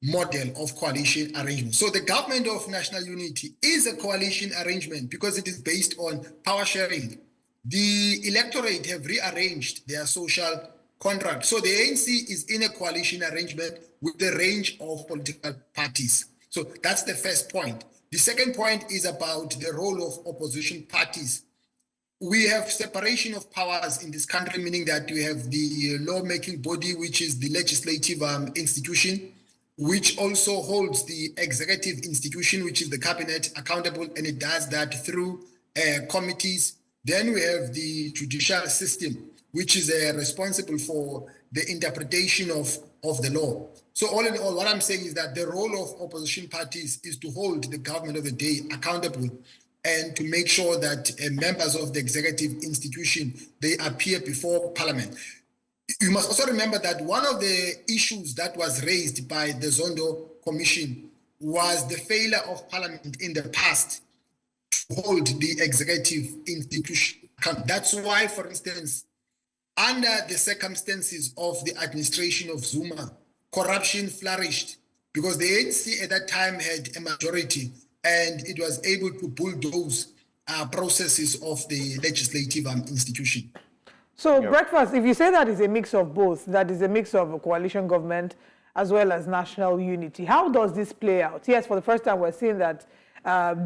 model of coalition arrangement. So the government of national unity is a coalition arrangement because it is based on power sharing. The electorate have rearranged their social contract. So the ANC is in a coalition arrangement with the range of political parties. So that's the first point. The second point is about the role of opposition parties. We have separation of powers in this country, meaning that we have the lawmaking body, which is the legislative institution, which also holds the executive institution, which is the cabinet, accountable, and it does that through committees. Then we have the judicial system, which is responsible for the interpretation of the law. So all in all, what I'm saying is that the role of opposition parties is to hold the government of the day accountable and to make sure that members of the executive institution, they appear before parliament. You must also remember that one of the issues that was raised by the Zondo Commission was the failure of parliament in the past to hold the executive institution. That's why, for instance, under the circumstances of the administration of Zuma, corruption flourished because the ANC at that time had a majority and it was able to bulldoze processes of the legislative institution. So, Breakfast, if you say that is a mix of both, that is a mix of a coalition government as well as national unity, how does this play out? Yes, for the first time, we're seeing that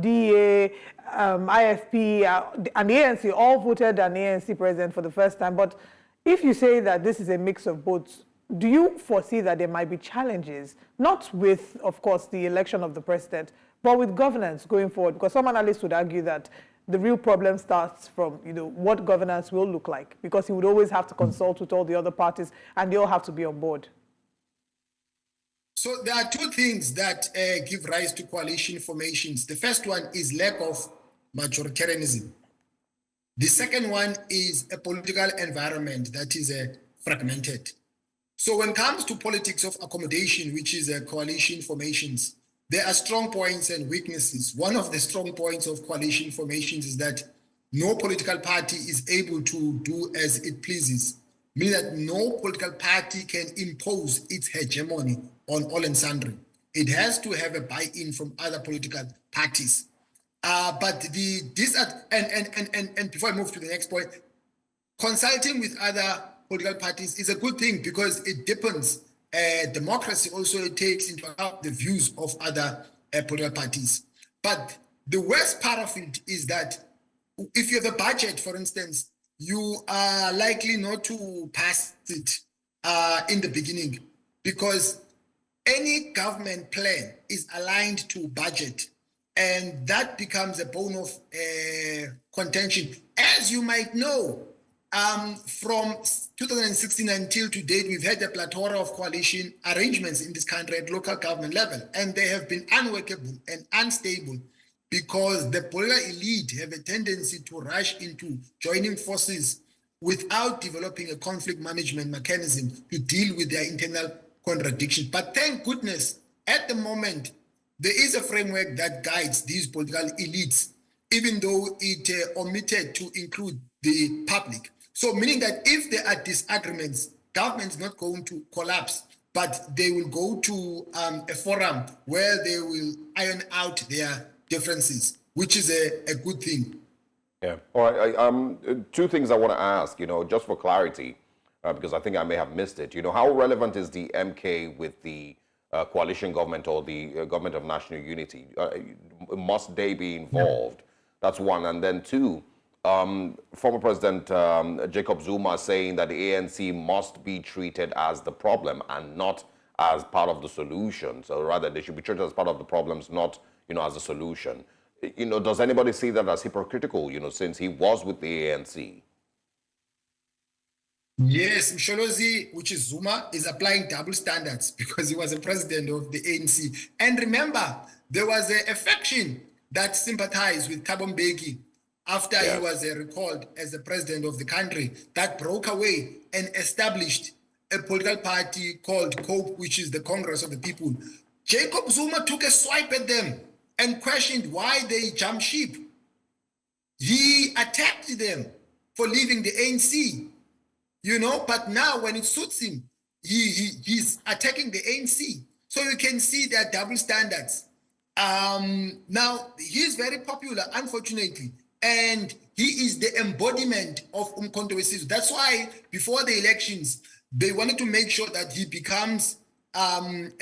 DA, IFP, and the ANC all voted an ANC president for the first time. But if you say that this is a mix of both, do you foresee that there might be challenges, not with, of course, the election of the president, but with governance going forward? Because some analysts would argue that the real problem starts from, what governance will look like, because he would always have to consult with all the other parties and they all have to be on board. So there are two things that give rise to coalition formations. The first one is lack of majoritarianism. The second one is a political environment that is fragmented. So when it comes to politics of accommodation, which is coalition formations, there are strong points and weaknesses. One of the strong points of coalition formations is that no political party is able to do as it pleases, meaning that no political party can impose its hegemony on all and sundry. It has to have a buy-in from other political parties. But before I move to the next point, consulting with other political parties is a good thing because it deepens democracy. Also, it takes into account the views of other political parties. But the worst part of it is that if you have a budget, for instance, you are likely not to pass it in the beginning because any government plan is aligned to budget, and that becomes a bone of contention. As you might know, from 2016 until to date, we've had a plethora of coalition arrangements in this country at local government level, and they have been unworkable and unstable because the political elite have a tendency to rush into joining forces without developing a conflict management mechanism to deal with their internal contradictions. But thank goodness, at the moment, there is a framework that guides these political elites, even though it omitted to include the public. So meaning that if there are disagreements, government is not going to collapse, but they will go to a forum where they will iron out their differences, which is a good thing. Yeah. All right. Two things I want to ask, just for clarity, because I think I may have missed it. How relevant is the MK with the coalition government or the government of national unity? Must they be involved? Yeah. That's one. And then two, former President Jacob Zuma saying that the ANC must be treated as the problem and not as part of the solution. So rather, they should be treated as part of the problems, not, as a solution. Does anybody see that as hypocritical, since he was with the ANC? Yes, Msholozi, which is Zuma, is applying double standards because he was a president of the ANC. And remember, there was a faction that sympathized with Thabo Mbeki after he was recalled as the president of the country, that broke away and established a political party called COPE, which is the Congress of the People. Jacob Zuma took a swipe at them and questioned why they jumped ship. He attacked them for leaving the ANC, but now when it suits him, he's attacking the ANC. So you can see their double standards. Now, he's very popular, unfortunately, and he is the embodiment of Umkhonto weSizwe. That's why before the elections, they wanted to make sure that he becomes an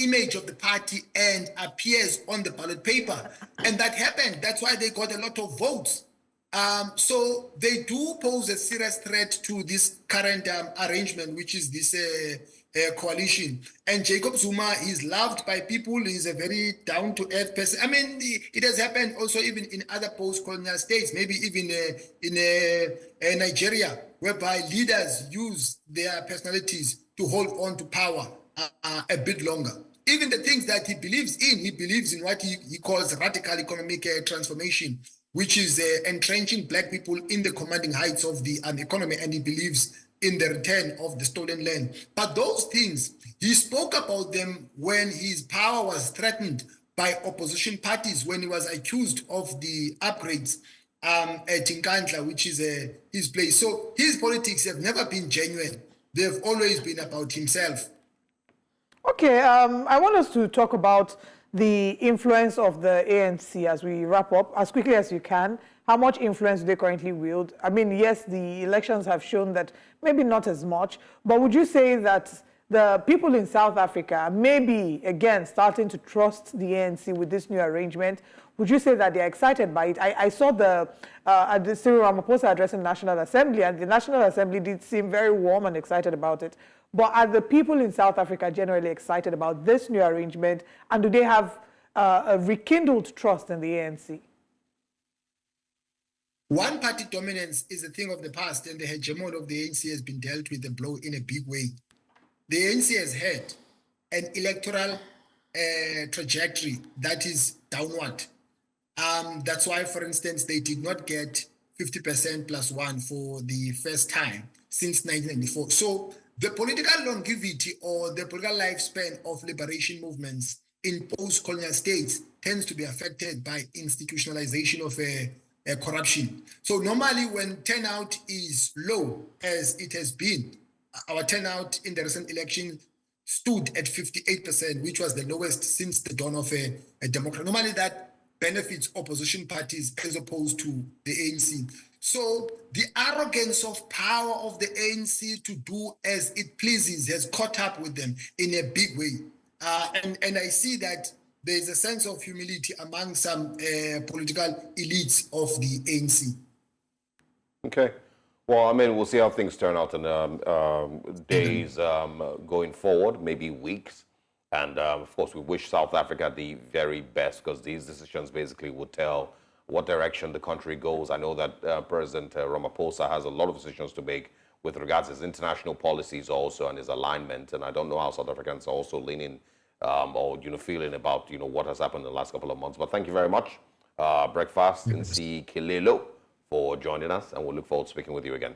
image of the party and appears on the ballot paper. And that happened. That's why they got a lot of votes. So they do pose a serious threat to this current arrangement, which is this coalition. And Jacob Zuma is loved by people. He's a very down-to-earth person. I mean, it has happened also even in other post-colonial states, maybe even in Nigeria, whereby leaders use their personalities to hold on to power a bit longer. Even the things that he believes in what he calls radical economic transformation, which is entrenching black people in the commanding heights of the economy, and he believes in the return of the stolen land. But those things, he spoke about them when his power was threatened by opposition parties, when he was accused of the upgrades Tinkandla, which is his place. So his politics have never been genuine. They've always been about himself. Okay, I want us to talk about the influence of the ANC as we wrap up, as quickly as you can. How much influence do they currently wield? I mean, yes, the elections have shown that maybe not as much, but would you say that the people in South Africa may be, again, starting to trust the ANC with this new arrangement? Would you say that they're excited by it? I saw the Cyril Ramaphosa addressing the National Assembly, and the National Assembly did seem very warm and excited about it. But are the people in South Africa generally excited about this new arrangement, and do they have a rekindled trust in the ANC? One-party dominance is a thing of the past, and the hegemony of the ANC has been dealt with the blow in a big way. The ANC has had an electoral trajectory that is downward. That's why, for instance, they did not get 50% plus one for the first time since 1994. So the political longevity or the political lifespan of liberation movements in post-colonial states tends to be affected by institutionalization of corruption. So normally when turnout is low, as it has been, our turnout in the recent election stood at 58%, which was the lowest since the dawn of a democracy. Normally that benefits opposition parties as opposed to the ANC. So the arrogance of power of the ANC to do as it pleases has caught up with them in a big way. And I see that there is a sense of humility among some political elites of the ANC. Okay. Well, I mean, we'll see how things turn out in days going forward, maybe weeks. And of course, we wish South Africa the very best, because these decisions basically would tell what direction the country goes. I know that President Ramaphosa has a lot of decisions to make with regards to his international policies also and his alignment. And I don't know how South Africans are also leaning or feeling about what has happened in the last couple of months. But thank you very much, Breakfast and C. Kilelo, for joining us, and we'll look forward to speaking with you again.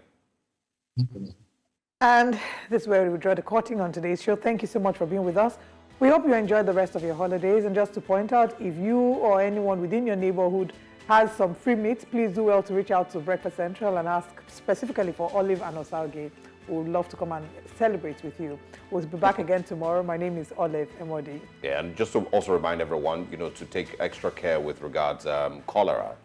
And this is where we draw the curtain on today's show. Thank you so much for being with us. We hope you enjoyed the rest of your holidays. And just to point out, if you or anyone within your neighborhood has some free meat, please do well to reach out to Breakfast Central and ask specifically for Olive and Osage. We would love to come and celebrate with you. We'll be back again tomorrow. My name is Olive Emodi. Yeah, and just to also remind everyone, to take extra care with regards cholera.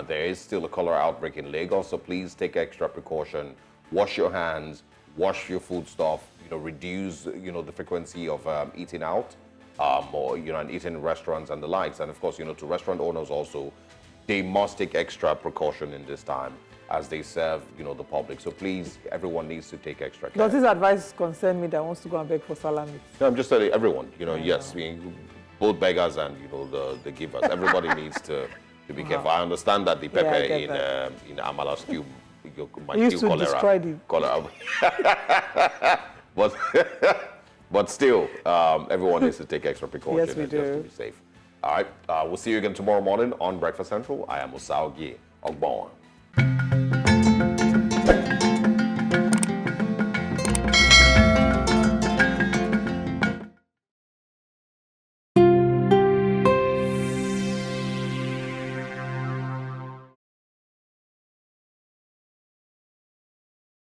There is still a cholera outbreak in Lagos, so please take extra precaution. Wash your hands, wash your food stuff, reduce, the frequency of eating out, or, and eating in restaurants and the likes. And of course, to restaurant owners also, they must take extra precaution in this time as they serve, the public. So please, everyone needs to take extra care. Does this advice concern me that wants to go and beg for salami? No, I'm just telling everyone, yes, both beggars and, the givers. Everybody needs to be careful. I understand that the pepper in Amala stew might steal cholera. But still, everyone needs to take extra precaution just to be safe. All right, we'll see you again tomorrow morning on Breakfast Central. I am Osaugie Ogbon.